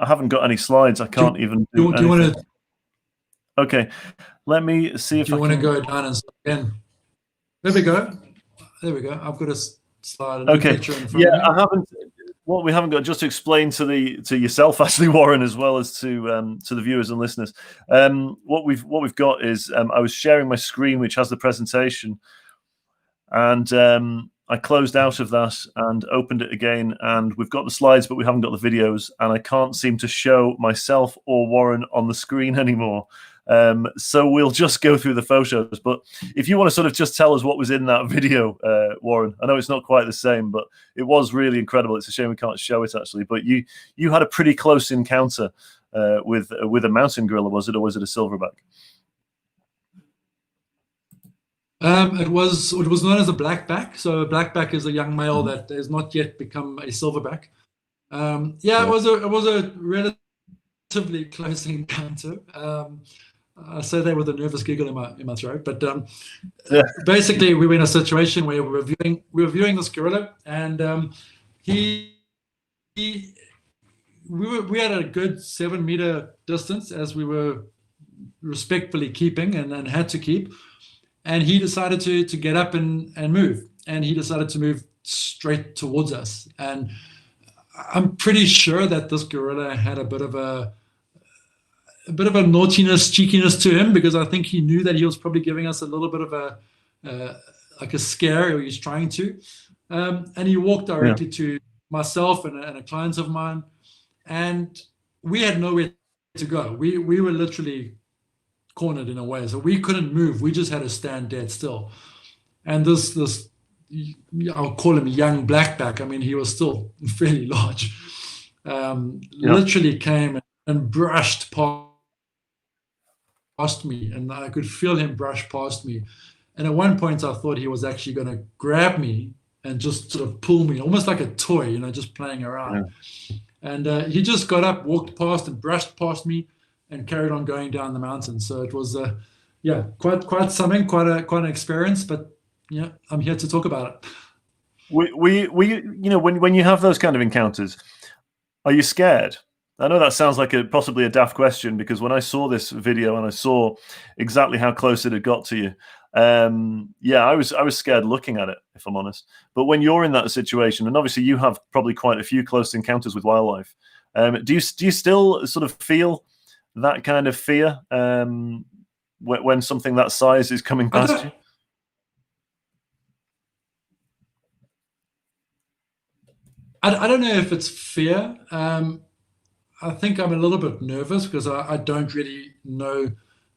haven't got any slides. I can't even do
you want to?
Okay, let me see if
you want to go down and again. There we go. I've got a slide.
Okay. Yeah, I haven't. What we haven't got, just to explain to yourself actually, Warren, as well as to the viewers and listeners. What we've got is I was sharing my screen, which has the presentation, and I closed out of that and opened it again, and we've got the slides, but we haven't got the videos, and I can't seem to show myself or Warren on the screen anymore. So we'll just go through the photos. But if you want to sort of just tell us what was in that video, Warren, I know it's not quite the same, but it was really incredible. It's a shame we can't show it actually. But you had a pretty close encounter with a mountain gorilla, was it, or was it a silverback?
It was known as a blackback. So a blackback is a young male that has not yet become a silverback. It was a relatively close encounter. I say that with a nervous giggle in my throat, but basically we were in a situation where we were viewing this gorilla, and we had a good 7-meter distance as we were respectfully keeping and had to keep. and he decided to get up and move, and he decided to move straight towards us. And I'm pretty sure that this gorilla had a bit of a naughtiness, cheekiness to him, because I think he knew that he was probably giving us a little bit of a like a scare, or he was trying to. And he walked directly to myself and a client of mine, and we had nowhere to go. We were literally cornered in a way, so we couldn't move. We just had to stand dead still. And this I'll call him young blackback. I mean, he was still fairly large. Literally came and brushed past me, and I could feel him brush past me. And at one point, I thought he was actually going to grab me and just sort of pull me, almost like a toy, you know, just playing around. Yeah. And he just got up, walked past, and brushed past me, and carried on going down the mountain. So it was, quite something, quite an experience. But yeah, I'm here to talk about it.
We you know, when you have those kind of encounters, are you scared? I know that sounds like possibly a daft question, because when I saw this video and I saw exactly how close it had got to you, I was scared looking at it, if I'm honest. But when you're in that situation, and obviously you have probably quite a few close encounters with wildlife, do you still sort of feel that kind of fear when something that size is coming past you?
I don't know if it's fear. I think I'm a little bit nervous because I don't really know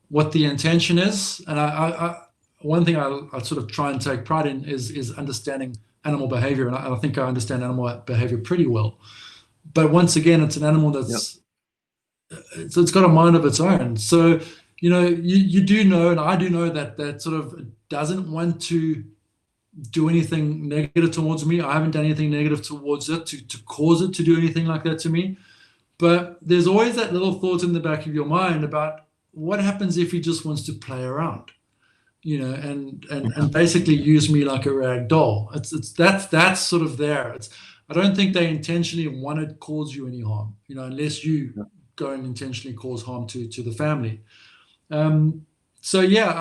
what the intention is. And one thing I sort of try and take pride in is understanding animal behavior. And I think I understand animal behavior pretty well. But once again, it's an animal that's it's got a mind of its own. So, you know, you do know, and I do know that sort of doesn't want to do anything negative towards me. I haven't done anything negative towards it to cause it to do anything like that to me. But there's always that little thought in the back of your mind about what happens if he just wants to play around, you know, and basically use me like a rag doll. That's sort of there. I don't think they intentionally want to cause you any harm, you know, unless you go and intentionally cause harm to the family. So yeah,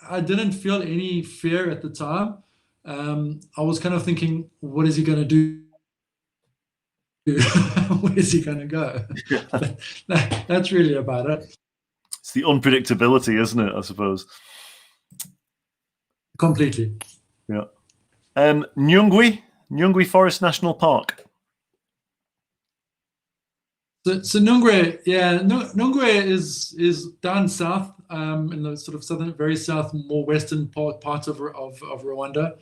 I didn't feel any fear at the time. I was kind of thinking, what is he going to do? Where is he going to go? That's really about it.
It's the unpredictability, isn't it? I suppose.
Completely.
Yeah. Nyungwe Forest National Park.
So Nyungwe, Nyungwe is down south, in the sort of very south, more western part of Rwanda.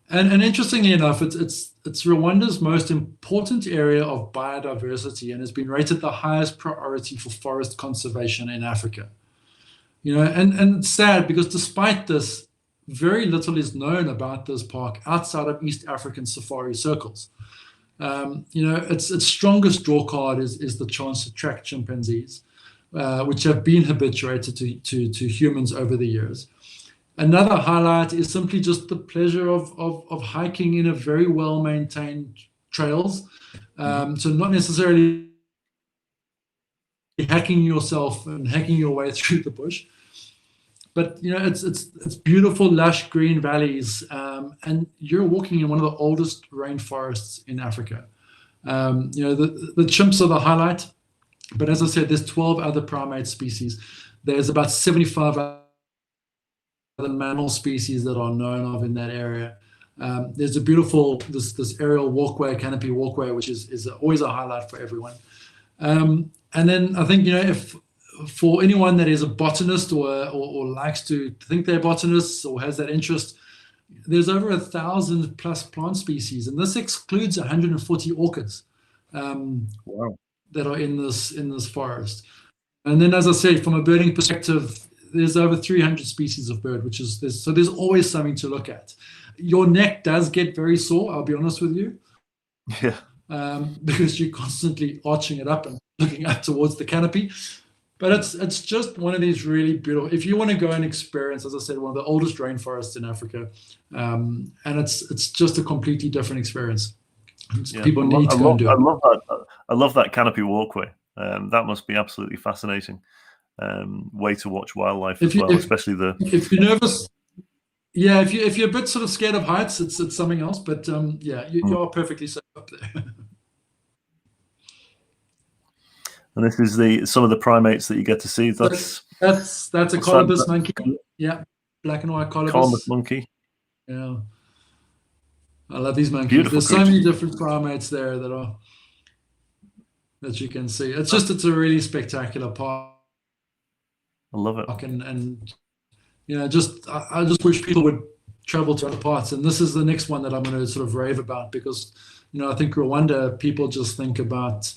And interestingly enough, it's Rwanda's most important area of biodiversity, and has been rated the highest priority for forest conservation in Africa. You know, and it's sad because despite this, very little is known about this park outside of East African safari circles. You know, its strongest draw card is the chance to track chimpanzees, which have been habituated to humans over the years. Another highlight is simply just the pleasure of hiking in a very well-maintained trails. So not necessarily hacking yourself and hacking your way through the bush, but you know, it's beautiful, lush green valleys, and you're walking in one of the oldest rainforests in Africa. You know, the chimps are the highlight, but as I said, there's 12 other primate species. There's about 75 other mammal species that are known of in that area. There's a beautiful this aerial walkway, canopy walkway, which is always a highlight for everyone. And then I think, you know, if for anyone that is a botanist or likes to think they're botanists or has that interest, there's over 1,000 plus plant species, and this excludes 140 orchids that are in this forest. And then, as I said, from a birding perspective, there's over 300 species of bird, so there's always something to look at. Your neck does get very sore, I'll be honest with you.
Yeah.
Because you're constantly arching it up and looking up towards the canopy. But it's just one of these really beautiful, if you want to go and experience, as I said, one of the oldest rainforests in Africa, and it's just a completely different experience. People need to go and do it.
I love that canopy walkway. That must be absolutely fascinating way to watch wildlife as well, especially the.
If you're nervous, Yeah, if you're a bit sort of scared of heights, it's something else. But yeah, you are perfectly safe up there.
And this is some of the primates that you get to see.
That's a
what's that?
colobus monkey. Yeah, black and white
Colobus
colobus.
monkey.
Yeah, I love these monkeys.
Beautiful
There's so
creature.
many different primates there that you can see. It's a really spectacular park.
I love it.
And I just wish people would travel to other parts. And this is the next one that I'm going to sort of rave about, because I think Rwanda, people just think about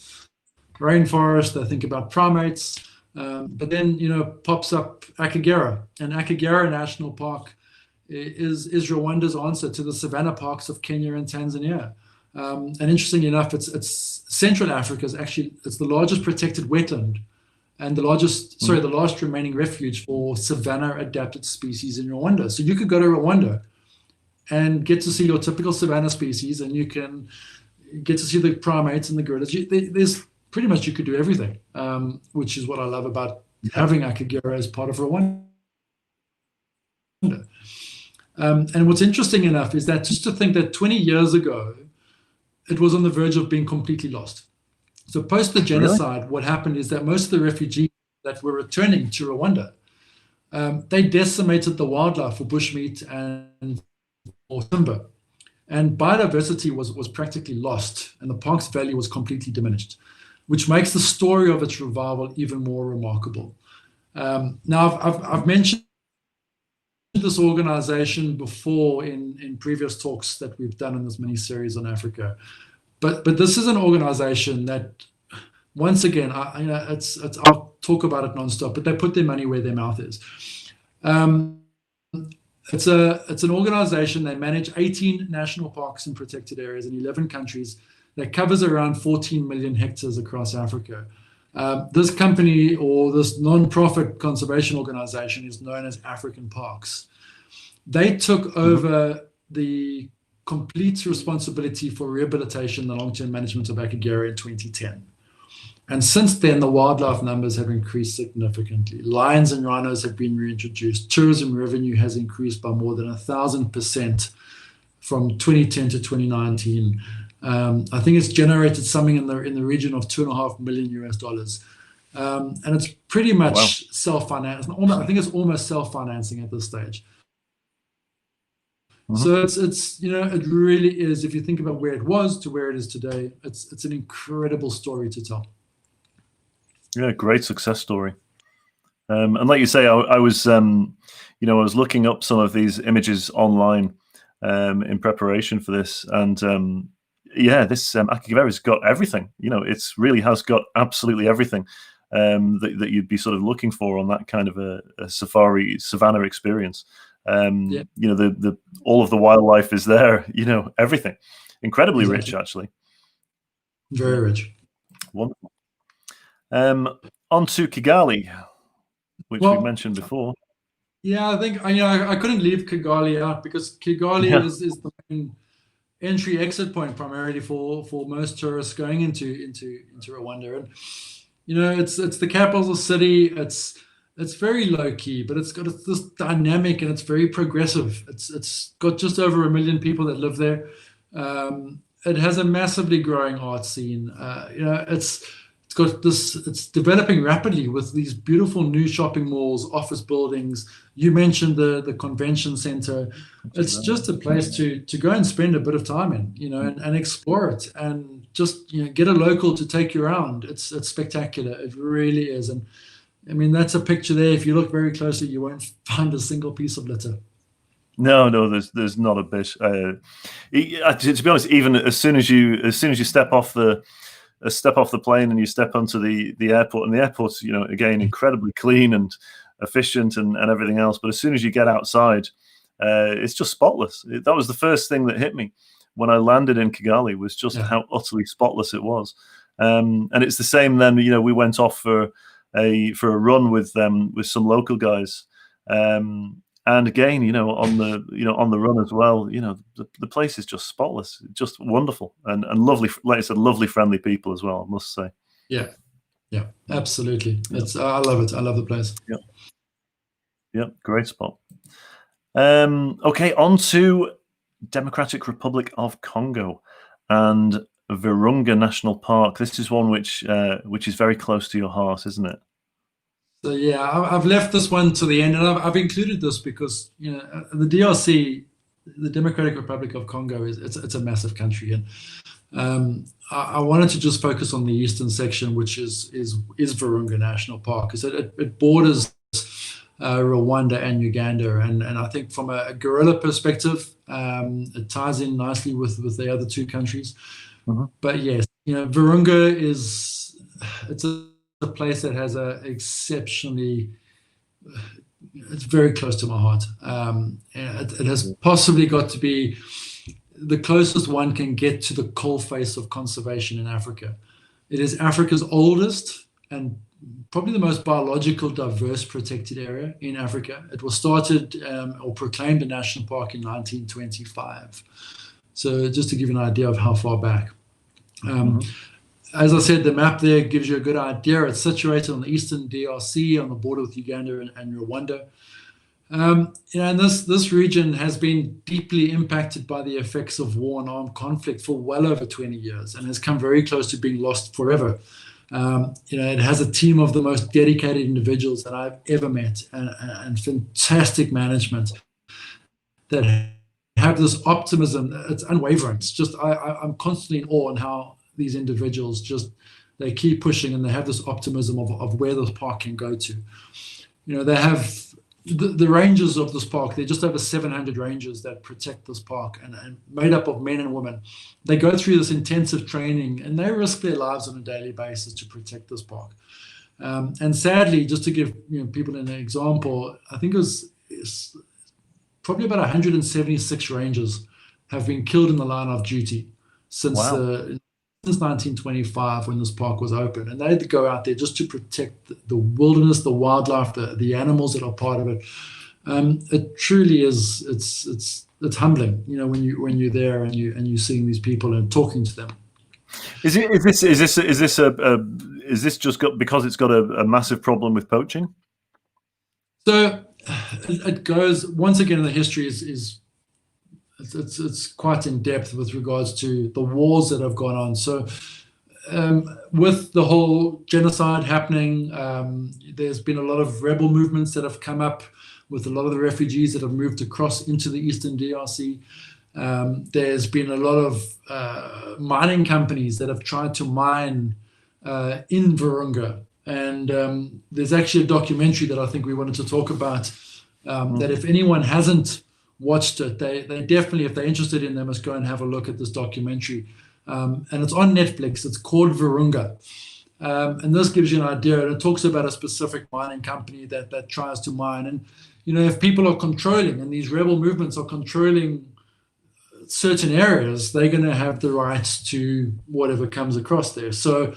rainforest, they think about primates, but then pops up Akagera, and Akagera National Park is Rwanda's answer to the savanna parks of Kenya and Tanzania. And interestingly enough, it's Central Africa it's the largest protected wetland and the last remaining refuge for savanna adapted species in Rwanda. So you could go to Rwanda and get to see your typical savanna species, and you can get to see the primates and the gorillas. There's pretty much, you could do everything, which is what I love about having Akagera as part of Rwanda. And what's interesting enough is that just to think that 20 years ago, it was on the verge of being completely lost. So post the genocide, What happened is that most of the refugees that were returning to Rwanda, they decimated the wildlife for bushmeat and for timber. And biodiversity was practically lost, and the park's value was completely diminished, which makes the story of its revival even more remarkable. Now, I've mentioned this organization before in previous talks that we've done in this mini-series on Africa. But this is an organization that, once again, I'll talk about it nonstop, but they put their money where their mouth is. It's an organization. They manage 18 national parks and protected areas in 11 countries that covers around 14 million hectares across Africa. This company, or this non-profit conservation organization, is known as African Parks. They took over the complete responsibility for rehabilitation and long-term management of Akagera in 2010. And since then, the wildlife numbers have increased significantly. Lions and rhinos have been reintroduced. Tourism revenue has increased by more than 1,000% from 2010 to 2019. I think it's generated something in the region of $2.5 million US. And it's pretty much self-financed. I think it's almost self-financing at this stage. So it's it really is, if you think about where it was to where it is today, it's an incredible story to tell.
Yeah, great success story. And like you say, I was I was looking up some of these images online in preparation for this, and this Akagera's got everything. It's really has got absolutely everything that you'd be sort of looking for on that kind of a safari savanna experience. The all of the wildlife is there. Everything, incredibly rich, actually.
Very rich.
Wonderful. On to Kigali, which we mentioned before.
Yeah, I think I couldn't leave Kigali out, because Kigali is the main entry-exit point primarily for most tourists going into Rwanda. And it's the capital city. It's very low key, but it's got this dynamic, and it's very progressive. It's got just over 1 million people that live there. It has a massively growing art scene. It's developing rapidly with these beautiful new shopping malls, office buildings. You mentioned the convention center. It's just a place to go and spend a bit of time in, and explore it, and just get a local to take you around. It's spectacular. It really is. And I mean, that's a picture there. If you look very closely, you won't find a single piece of litter.
No, there's not a bit. To be honest, even as soon as you step off the plane and you step onto the airport, and the airport's again incredibly clean and efficient and everything else, but as soon as you get outside, it's just spotless. That was the first thing that hit me when I landed in Kigali, was just how utterly spotless it was. And it's the same then. We went off for a run with some local guys, and again, on the run as well, the place is just spotless, just wonderful, and lovely. Like I said, lovely, friendly people as well, I must say.
Yeah, absolutely. I love it. I love the place.
Yeah, great spot. Okay, on to Democratic Republic of Congo and Virunga National Park. This is one which is very close to your heart, isn't it?
So yeah, I've left this one to the end, and I've included this because the DRC, the Democratic Republic of Congo, it's a massive country, and I wanted to just focus on the eastern section, which is Virunga National Park, because it borders Rwanda and Uganda, and I think from a gorilla perspective, it ties in nicely with the other two countries. But yes, Virunga it's a place that has it's very close to my heart. It has possibly got to be the closest one can get to the coalface of conservation in Africa. It is Africa's oldest and probably the most biological diverse protected area in Africa. It was started or proclaimed a national park in 1925. So just to give you an idea of how far back. As I said, the map there gives you a good idea. It's situated on the eastern DRC on the border with Uganda and Rwanda. And this region has been deeply impacted by the effects of war and armed conflict for well over 20 years and has come very close to being lost forever. It has a team of the most dedicated individuals that I've ever met and fantastic management that have this optimism. It's unwavering. It's just, I'm constantly in awe on how these individuals they keep pushing and they have this optimism of where this park can go to. They have the rangers of this park. They're just over 700 rangers that protect this park and made up of men and women. They go through this intensive training and they risk their lives on a daily basis to protect this park. And sadly, just to give people an example, I think it's probably about 176 rangers have been killed in the line of duty since 1925 when this park was open, and they had to go out there just to protect the wilderness, the wildlife, the animals that are part of it. It truly is. It's humbling, when you're there and you're seeing these people and talking to them.
Is this just because it's got a massive problem with poaching?
So it goes once again. The history is. It's quite in depth with regards to the wars that have gone on. So with the whole genocide happening, there's been a lot of rebel movements that have come up with a lot of the refugees that have moved across into the eastern DRC. There's been a lot of mining companies that have tried to mine in Virunga. And there's actually a documentary that I think we wanted to talk about that if anyone hasn't watched it, they definitely, if they're interested in them, must go and have a look at this documentary. And it's on Netflix. It's called Virunga. And this gives you an idea. And it talks about a specific mining company that tries to mine. And, if people are controlling and these rebel movements are controlling certain areas, they're going to have the rights to whatever comes across there. So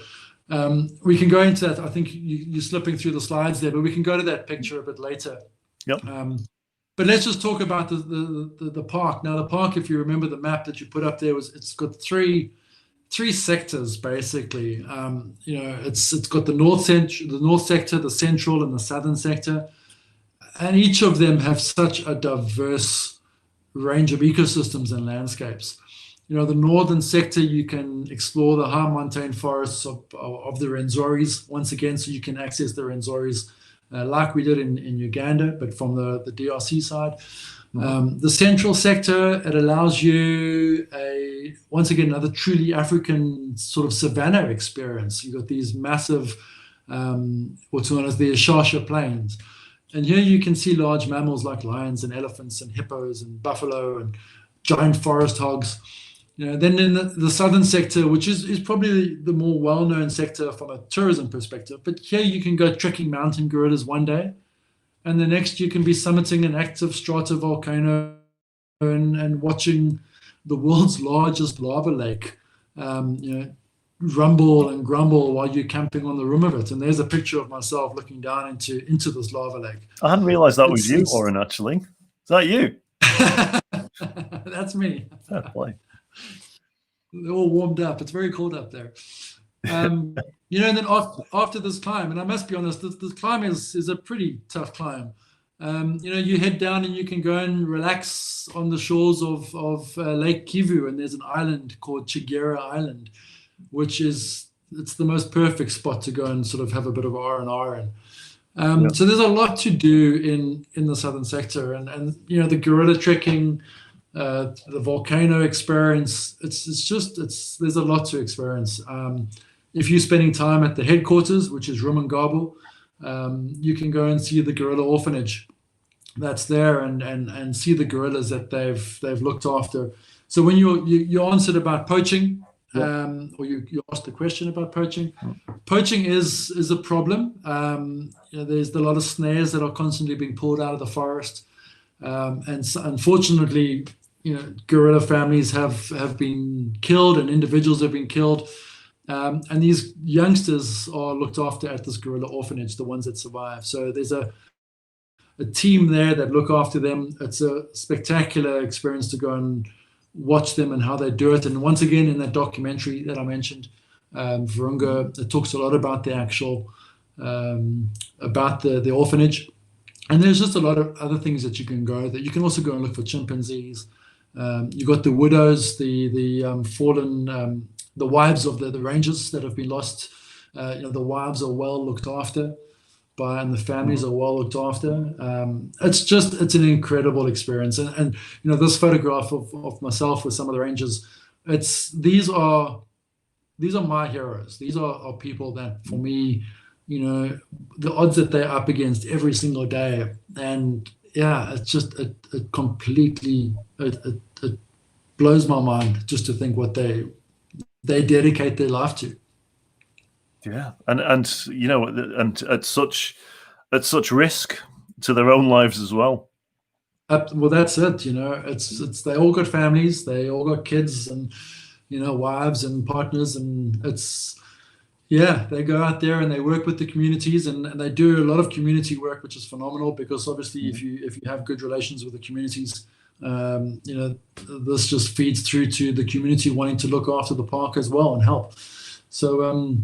we can go into that. I think you're slipping through the slides there, but we can go to that picture a bit later.
Yep.
But let's just talk about the park. Now, the park, if you remember the map that you put up there, it's got three sectors basically. It's got the north sector, the central, and the southern sector, and each of them have such a diverse range of ecosystems and landscapes. The northern sector, you can explore the high montane forests of the Rwenzoris once again, so you can access the Rwenzoris like we did in Uganda, but from the DRC side. The central sector, it allows you once again another truly African sort of savanna experience. You've got these massive, what's known as the Ishasha Plains. And here you can see large mammals like lions and elephants and hippos and buffalo and giant forest hogs. Then in the southern sector, which is probably the more well-known sector from a tourism perspective, but here you can go trekking mountain gorillas one day, and the next you can be summiting an active stratovolcano and watching the world's largest lava lake, rumble and grumble while you're camping on the rim of it. And there's a picture of myself looking down into this lava lake.
I hadn't realised that was you, Oren, actually. Is that you?
That's me.
Fair play.
They're all warmed up. It's very cold up there. And then after this climb, and I must be honest, this climb is a pretty tough climb. You head down and you can go and relax on the shores of Lake Kivu, and there's an island called Chigera Island, which it's the most perfect spot to go and sort of have a bit of R&R in. So there's a lot to do in the southern sector, and the guerrilla trekking, the volcano experience. There's a lot to experience. If you're spending time at the headquarters, which is Rumangabo, you can go and see the guerrilla orphanage that's there, and see the gorillas that they've looked after. So when you answered about poaching, or you asked the question about poaching. Poaching is a problem. There's a lot of snares that are constantly being pulled out of the forest, and so, unfortunately, guerrilla families have been killed, and individuals have been killed, and these youngsters are looked after at this guerrilla orphanage, the ones that survive. So there's a team there that look after them. It's a spectacular experience to go and watch them and how they do it. And once again, in that documentary that I mentioned, Virunga, it talks a lot about the actual about the orphanage. And there's just a lot of other things that you can go. That you can also go and look for chimpanzees. You got the widows, the fallen, the wives of the rangers that have been lost. The wives are well looked after by, and the families are well looked after. It's an incredible experience. And this photograph of myself with some of the rangers, these are my heroes. These are people that, for me, the odds that they're up against every single day. And yeah, it's just it completely it blows my mind just to think what they dedicate their life to.
Yeah, and and at such risk to their own lives as well.
Well, that's it. It's they all got families, they all got kids, and wives and partners, and they go out there and they work with the communities, and they do a lot of community work, which is phenomenal, because obviously if you have good relations with the communities, this just feeds through to the community wanting to look after the park as well and help. So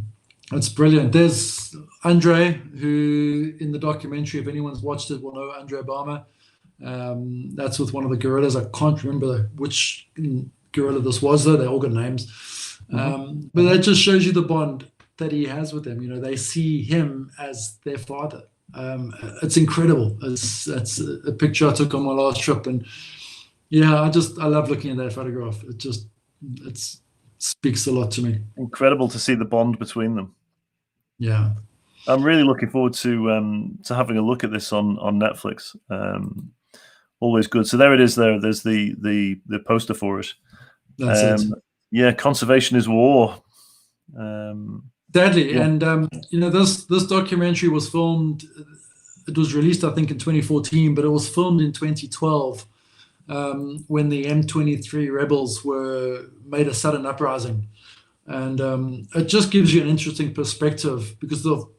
it's brilliant. There's Andre, who in the documentary, if anyone's watched it, will know Andre Obama. That's with one of the gorillas. I can't remember which gorilla this was, though. They all got names. But that just shows you the bond that he has with them. They see him as their father. It's incredible. It's a picture I took on my last trip, and I love looking at that photograph. It speaks a lot to me.
Incredible to see the bond between them.
Yeah,
I'm really looking forward to having a look at this on Netflix. Always good. So there it is. There's the poster for it.
That's it.
Yeah, conservation is war.
Sadly, and this documentary was filmed. It was released, I think, in 2014, but it was filmed in 2012 when the M23 rebels made a sudden uprising, and it just gives you an interesting perspective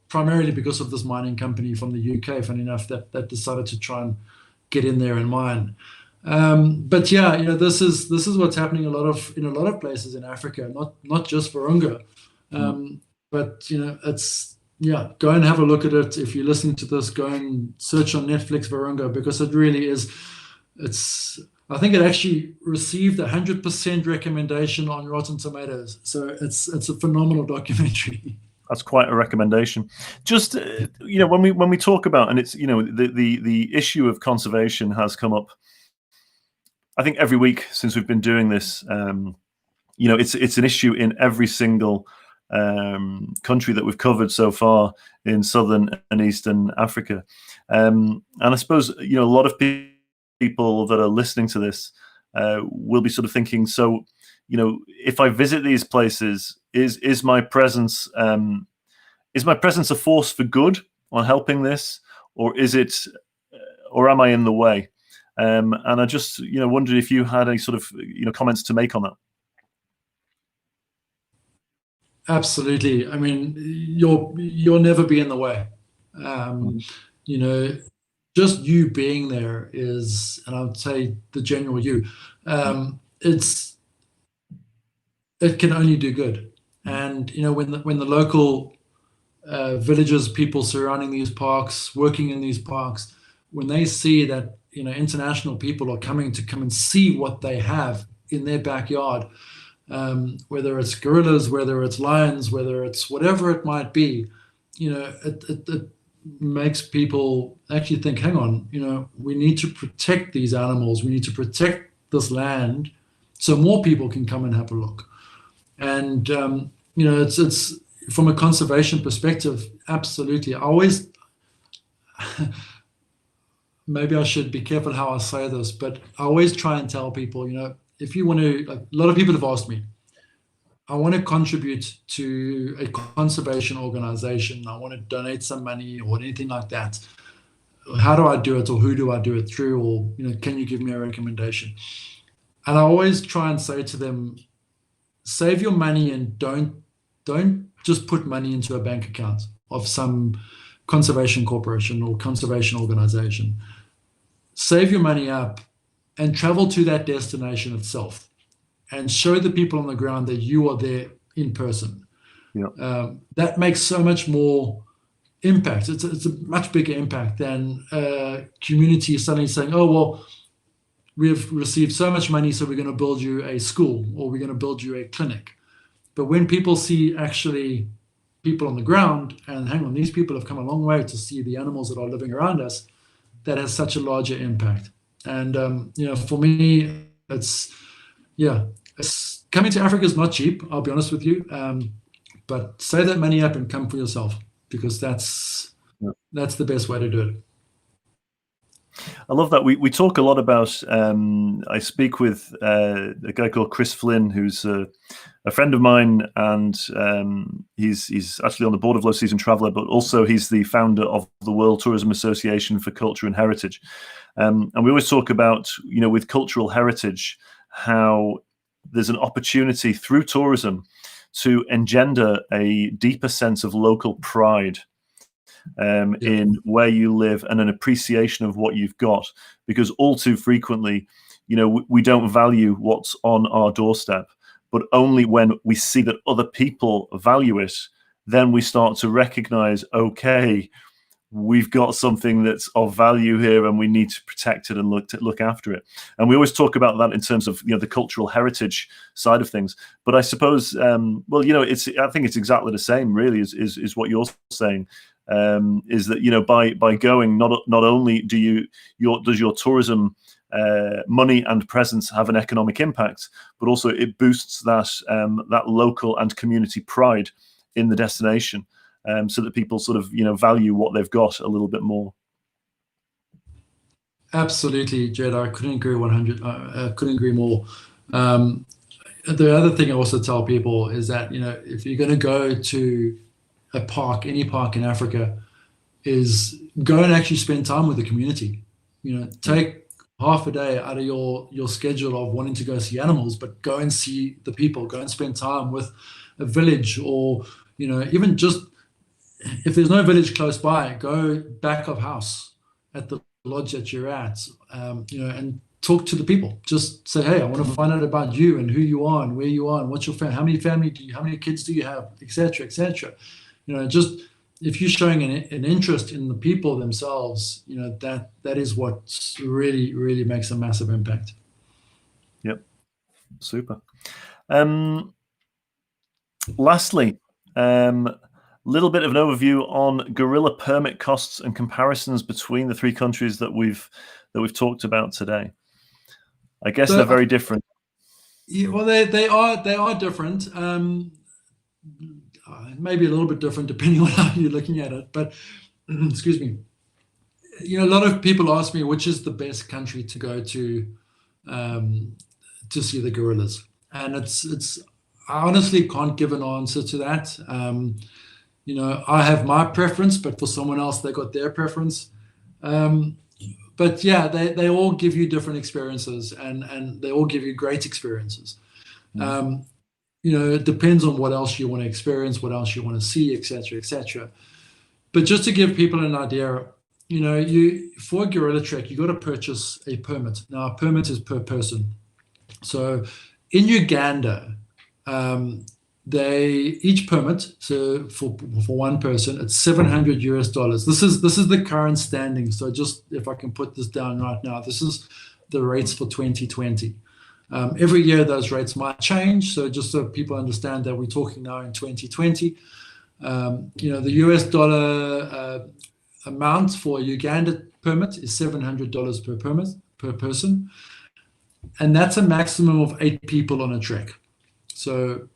primarily because of this mining company from the UK, funny enough, that decided to try and get in there and mine. But this is what's happening in a lot of places in Africa, not just Virunga. But go and have a look at it. If you're listening to this, go and search on Netflix Virunga, because it really is. I think it actually received 100% recommendation on Rotten Tomatoes. So it's a phenomenal documentary.
That's quite a recommendation. Just when we talk about, and it's the issue of conservation has come up, I think, every week since we've been doing this. It's an issue in every single country that we've covered so far in southern and eastern Africa, and I suppose a lot of people that are listening to this will be sort of thinking, so if I visit these places, is my presence a force for good on helping this, or am I in the way? And I just wondered if you had any sort of comments to make on that.
Absolutely. I mean, you'll never be in the way. Just you being there is, and I would say the general you, it can only do good. And when the local villagers, people surrounding these parks, working in these parks, when they see that, international people are coming to come and see what they have in their backyard, whether it's gorillas, whether it's lions, whether it's whatever it might be, it makes people actually think, hang on, we need to protect these animals. We need to protect this land so more people can come and have a look. And, it's from a conservation perspective, absolutely. I always, maybe I should be careful how I say this, but I always try and tell people, if you want to, like, a lot of people have asked me, I want to contribute to a conservation organization. I want to donate some money or anything like that. How do I do it, or who do I do it through, or can you give me a recommendation? And I always try and say to them, save your money and don't just put money into a bank account of some conservation corporation or conservation organization. Save your money up and travel to that destination itself and show the people on the ground that you are there in person.
Yeah.
That makes so much more impact. It's a much bigger impact than community suddenly saying, oh, well, we've received so much money, so we're going to build you a school, or we're going to build you a clinic. But when people see actually people on the ground, and hang on, these people have come a long way to see the animals that are living around us, that has such a larger impact. And, for me, it's coming to Africa is not cheap, I'll be honest with you. But save that money up and come for yourself, because that's the best way to do it.
I love that. We talk a lot about, I speak with a guy called Chris Flynn, who's a friend of mine, and he's actually on the board of Low Season Traveller, but also he's the founder of the World Tourism Association for Culture and Heritage. And we always talk about, with cultural heritage, how there's an opportunity through tourism to engender a deeper sense of local pride in where you live, and an appreciation of what you've got, because all too frequently, we don't value what's on our doorstep, but only when we see that other people value it, then we start to recognize, okay, we've got something that's of value here, and we need to protect it and look after it. And we always talk about that in terms of the cultural heritage side of things. But I suppose, I think it's exactly the same, really, is what you're saying. Is that by going, not only does your tourism money and presence have an economic impact, but also it boosts that local and community pride in the destination, so that people sort of value what they've got a little bit more.
Absolutely, Jed. I couldn't agree 100. I couldn't agree more. The other thing I also tell people is that if you're going to go to a park, any park in Africa, is go and actually spend time with the community. Take half a day out of your schedule of wanting to go see animals, but go and see the people. Go and spend time with a village, or even just if there's no village close by, go back of house at the lodge that you're at, and talk to the people. Just say, hey, I want to find out about you and who you are and where you are and what's your family, how many kids do you have, etc., etc. Just if you're showing an interest in the people themselves, that is what really, really makes a massive impact.
Yep. Super. Lastly, little bit of an overview on gorilla permit costs and comparisons between the three countries that we've talked about today. I guess they're very different.
Yeah, well, they are different. Maybe a little bit different depending on how you're looking at it. But excuse me. A lot of people ask me which is the best country to go to see the gorillas, and it's I honestly can't give an answer to that. I have my preference, but for someone else, they got their preference. But yeah, they all give you different experiences, and they all give you great experiences. It depends on what else you want to experience, what else you want to see, etc., etc. But just to give people an idea, for a gorilla trek, you got to purchase a permit. Now, a permit is per person. So in Uganda, each permit, so for one person, it's $700. This is the current standing. So just if I can put this down right now, this is the rates for 2020. Every year those rates might change. So just so people understand that we're talking now in 2020. The US dollar amount for a Uganda permit is $700 per person, and that's a maximum of 8 people on a trek. So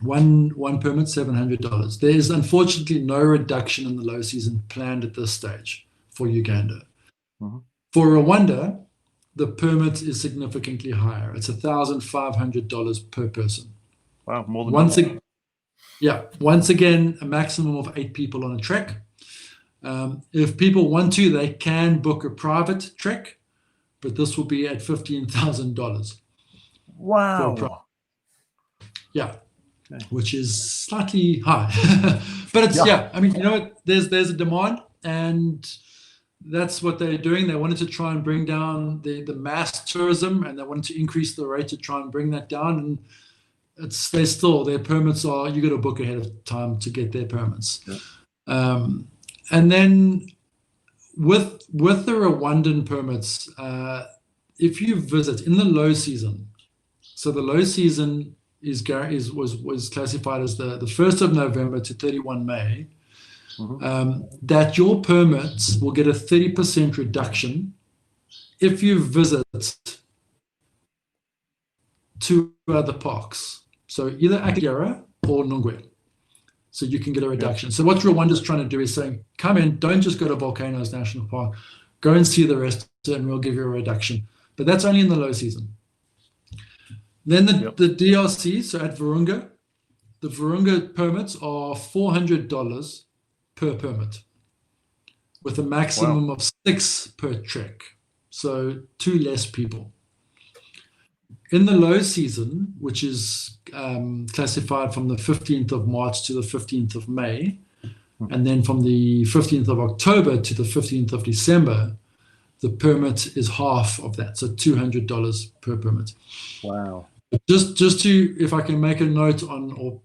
one permit, $700. There is unfortunately no reduction in the low season planned at this stage for Uganda.
Mm-hmm. For
Rwanda, the permit is significantly higher. It's $1,500 per person.
Wow, more than
once again, a maximum of 8 people on a trek. If people want to, they can book a private trek, but this will be at $15,000.
Wow.
Yeah.
Okay.
Which is slightly high. But it's, I mean, there's a demand, and that's what they're doing. They wanted to try and bring down the mass tourism, and they wanted to increase the rate to try and bring that down. And their permits are, you got to book ahead of time to get their permits. Yeah. And then with the Rwandan permits, if you visit in the low season, so the low season was classified as the 1st of November to 31 May, that your permits will get a 30% reduction if you visit 2 other parks. So either Akagera or Nungwe. So you can get a reduction. So what Rwanda's trying to do is saying, come in, don't just go to Volcanoes National Park, go and see the rest and we'll give you a reduction. But that's only in the low season. Then the DRC, so at Virunga, the Virunga permits are $400 per permit with a maximum of 6 per trek. So 2 less people. In the low season, which is classified from the 15th of March to the 15th of May, and then from the 15th of October to the 15th of December, the permit is half of that, so $200 per permit.
Wow.
Just to, if I can make a note on, or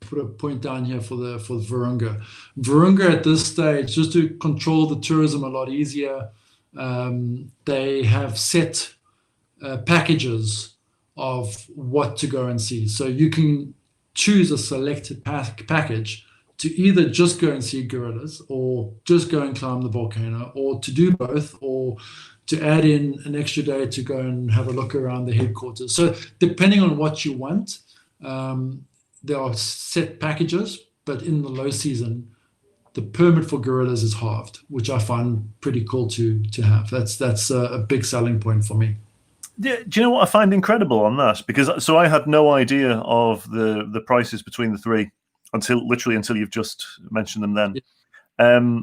put a point down here for Virunga. Virunga at this stage, just to control the tourism a lot easier, they have set packages of what to go and see. So you can choose a selected package to either just go and see gorillas, or just go and climb the volcano, or to do both, or to add in an extra day to go and have a look around the headquarters. So depending on what you want, there are set packages, but in the low season, the permit for gorillas is halved, which I find pretty cool to have. That's a big selling point for me.
Do you know what I find incredible on that? Because I had no idea of the prices between the 3 until you've just mentioned them then. Yeah.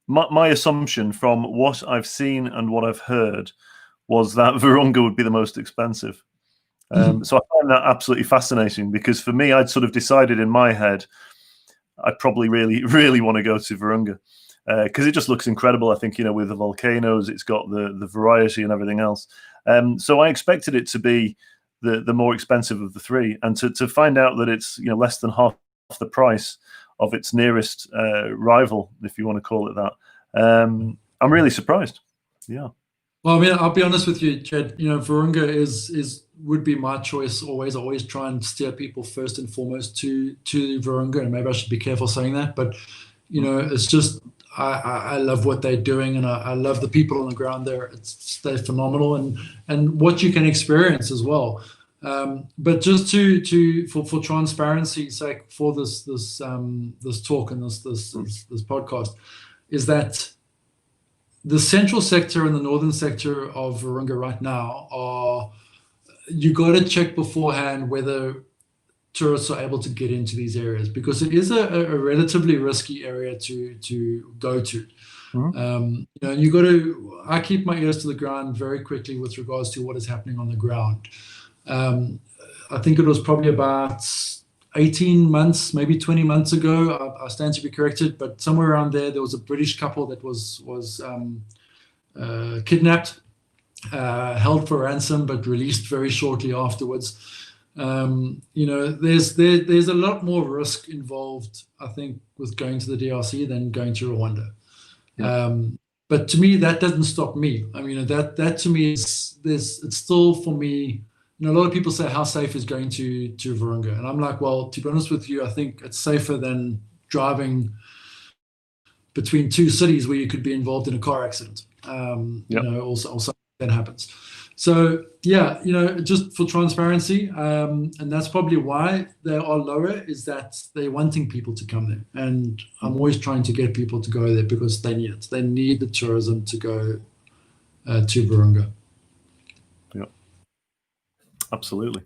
My assumption from what I've seen and what I've heard was that Virunga would be the most expensive. So I find that absolutely fascinating, because for me, I'd sort of decided in my head I'd probably really, really want to go to Virunga, because it just looks incredible. I think, with the volcanoes, it's got the variety and everything else. So I expected it to be the more expensive of the 3, and to find out that it's less than half the price of its nearest rival, if you want to call it that. I'm really surprised. Yeah.
Well, I mean, I'll be honest with you, Chad. Virunga would be my choice always. I always try and steer people first and foremost to Virunga, and maybe I should be careful saying that, but it's just I love what they're doing, and I love the people on the ground there. They're phenomenal, and what you can experience as well. But just for transparency's sake, for this talk and this podcast, is that the central sector and the northern sector of Virunga right now you got to check beforehand whether tourists are able to get into these areas, because it is a relatively risky area to go to. Mm-hmm. I keep my ears to the ground very quickly with regards to what is happening on the ground. I think it was probably about 18 months, maybe 20 months ago. I stand to be corrected, but somewhere around there was a British couple that was kidnapped, held for ransom, but released very shortly afterwards. There's a lot more risk involved, I think, with going to the DRC than going to Rwanda.
Yeah.
But to me, that doesn't stop me. I mean, that to me it's still for me. A lot of people say how safe is going to Virunga, and I'm like, well, to be honest with you, I think it's safer than driving between two cities where you could be involved in a car accident. Or something that happens. So yeah, just for transparency, and that's probably why they are lower, is that they're wanting people to come there, and I'm always trying to get people to go there because they need it. They need the tourism to go to Virunga.
Yeah, absolutely.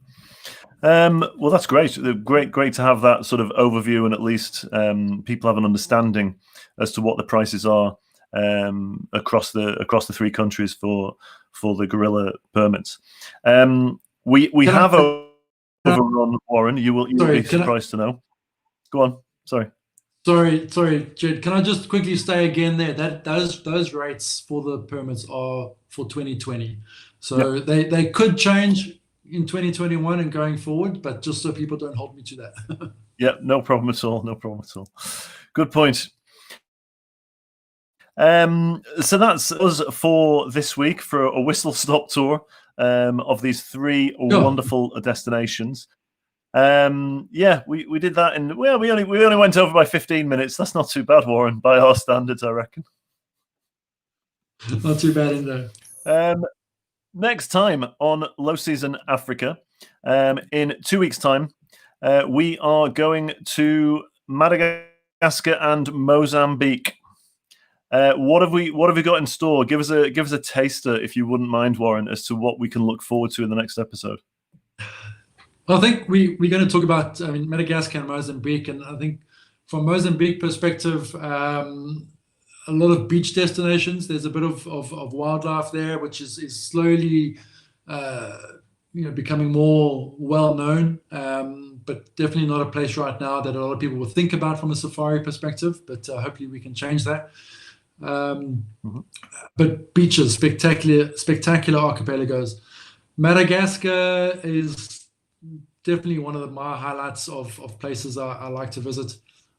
Well, that's great. Great to have that sort of overview, and at least people have an understanding as to what the prices are across the three countries for the gorilla permits. We have overrun, Warren. You'll be surprised to know. Go on. Sorry,
Jed. Can I just quickly stay again there? That those rates for the permits are for 2020, so they could change in 2021 and going forward, but just so people don't hold me to that.
Yeah, no problem at all. Good point. So that's us for this week for a whistle-stop tour of these three wonderful destinations. We did that in we only went over by 15 minutes. That's not too bad, Warren, by our standards, I reckon.
Not too bad in there.
Next time on Low Season Africa, in 2 weeks' time, we are going to Madagascar and Mozambique. What have we got in store? Give us a taster, if you wouldn't mind, Warren, as to what we can look forward to in the next episode.
I think we're going to talk about Madagascar and Mozambique, and I think from Mozambique perspective, a lot of beach destinations. There's a bit of wildlife there, which is slowly becoming more well known, but definitely not a place right now that a lot of people will think about from a safari perspective. But hopefully we can change that. But beaches, spectacular archipelagos. Madagascar is definitely one of my highlights of places I like to visit.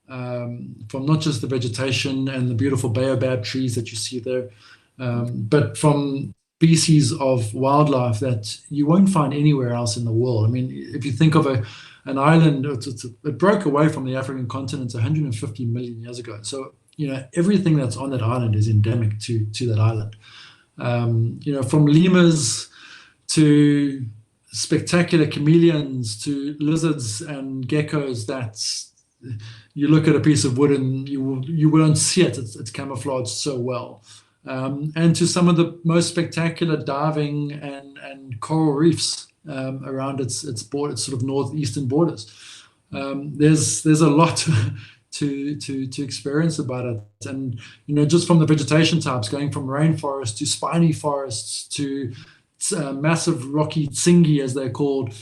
From not just the vegetation and the beautiful baobab trees that you see there, but from species of wildlife that you won't find anywhere else in the world. I mean, if you think of an island, it broke away from the African continent 150 million years ago. So, everything that's on that island is endemic to that island. From lemurs to spectacular chameleons to lizards and geckos that's you look at a piece of wood and you won't see it. It's camouflaged so well. And to some of the most spectacular diving and coral reefs around its sort of northeastern borders. There's a lot to experience about it, and just from the vegetation types, going from rainforest to spiny forests to massive rocky tsingy, as they're called.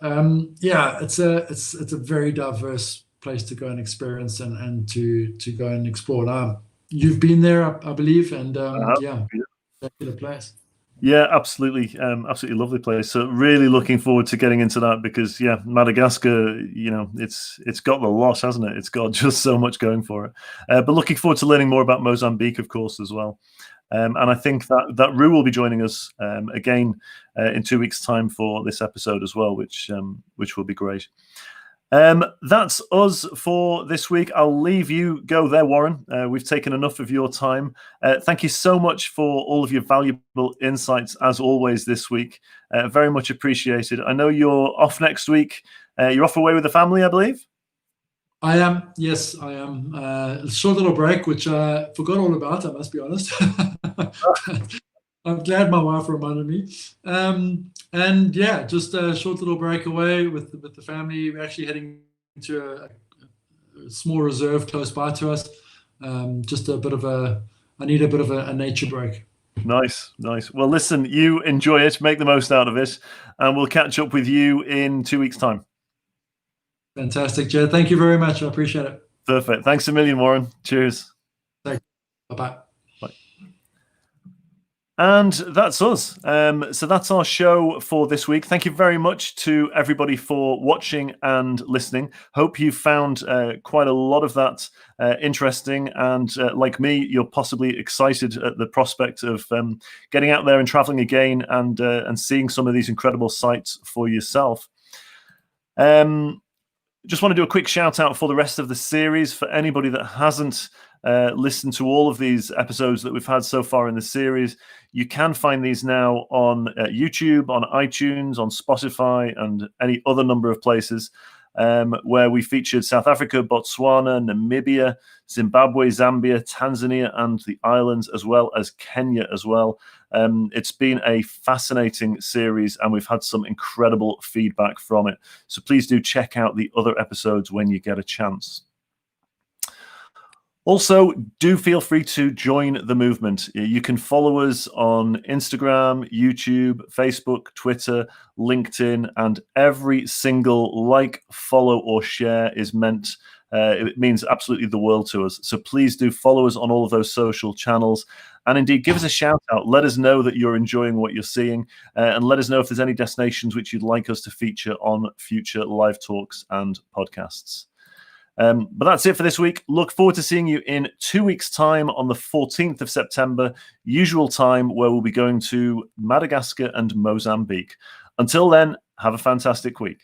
It's a very diverse place to go and experience and to go and explore. You've been there, I believe, and spectacular place.
Yeah, absolutely, absolutely lovely place. So really looking forward to getting into that because Madagascar, it's got the lot, hasn't it? It's got just so much going for it. But looking forward to learning more about Mozambique, of course, as well. And I think that Rue will be joining us again in 2 weeks' time for this episode as well, which will be great. That's us for this week. I'll leave you go there, Warren. We've taken enough of your time. Thank you so much for all of your valuable insights, as always, this week. Very much appreciated. I know you're off next week. You're off away with the family, I believe?
I am. Yes, I am. A short little break, which I forgot all about, I must be honest. I'm glad my wife reminded me. Just a short little break away with the family. We're actually heading to a small reserve close by to us. I need a bit of a nature break.
Nice. Well, listen, you enjoy it, make the most out of it, and we'll catch up with you in 2 weeks' time.
Fantastic, Jed. Thank you very much. I appreciate it.
Perfect. Thanks a million, Warren. Cheers.
Thanks. Bye-bye.
And that's us. So that's our show for this week. Thank you very much to everybody for watching and listening. Hope you found quite a lot of that interesting. And like me, you're possibly excited at the prospect of getting out there and traveling again and seeing some of these incredible sites for yourself. Just want to do a quick shout out for the rest of the series. For anybody that hasn't listened to all of these episodes that we've had so far in the series, you can find these now on YouTube, on iTunes, on Spotify, and any other number of places where we featured South Africa, Botswana, Namibia, Zimbabwe, Zambia, Tanzania, and the islands, as well as Kenya as well. It's been a fascinating series, and we've had some incredible feedback from it. So please do check out the other episodes when you get a chance. Also, do feel free to join the movement. You can follow us on Instagram, YouTube, Facebook, Twitter, LinkedIn, and every single like, follow, or share is meant. It means absolutely the world to us. So please do follow us on all of those social channels. And indeed, give us a shout out. Let us know that you're enjoying what you're seeing. And let us know if there's any destinations which you'd like us to feature on future live talks and podcasts. But that's it for this week. Look forward to seeing you in 2 weeks' time on the 14th of September, usual time, where we'll be going to Madagascar and Mozambique. Until then, have a fantastic week.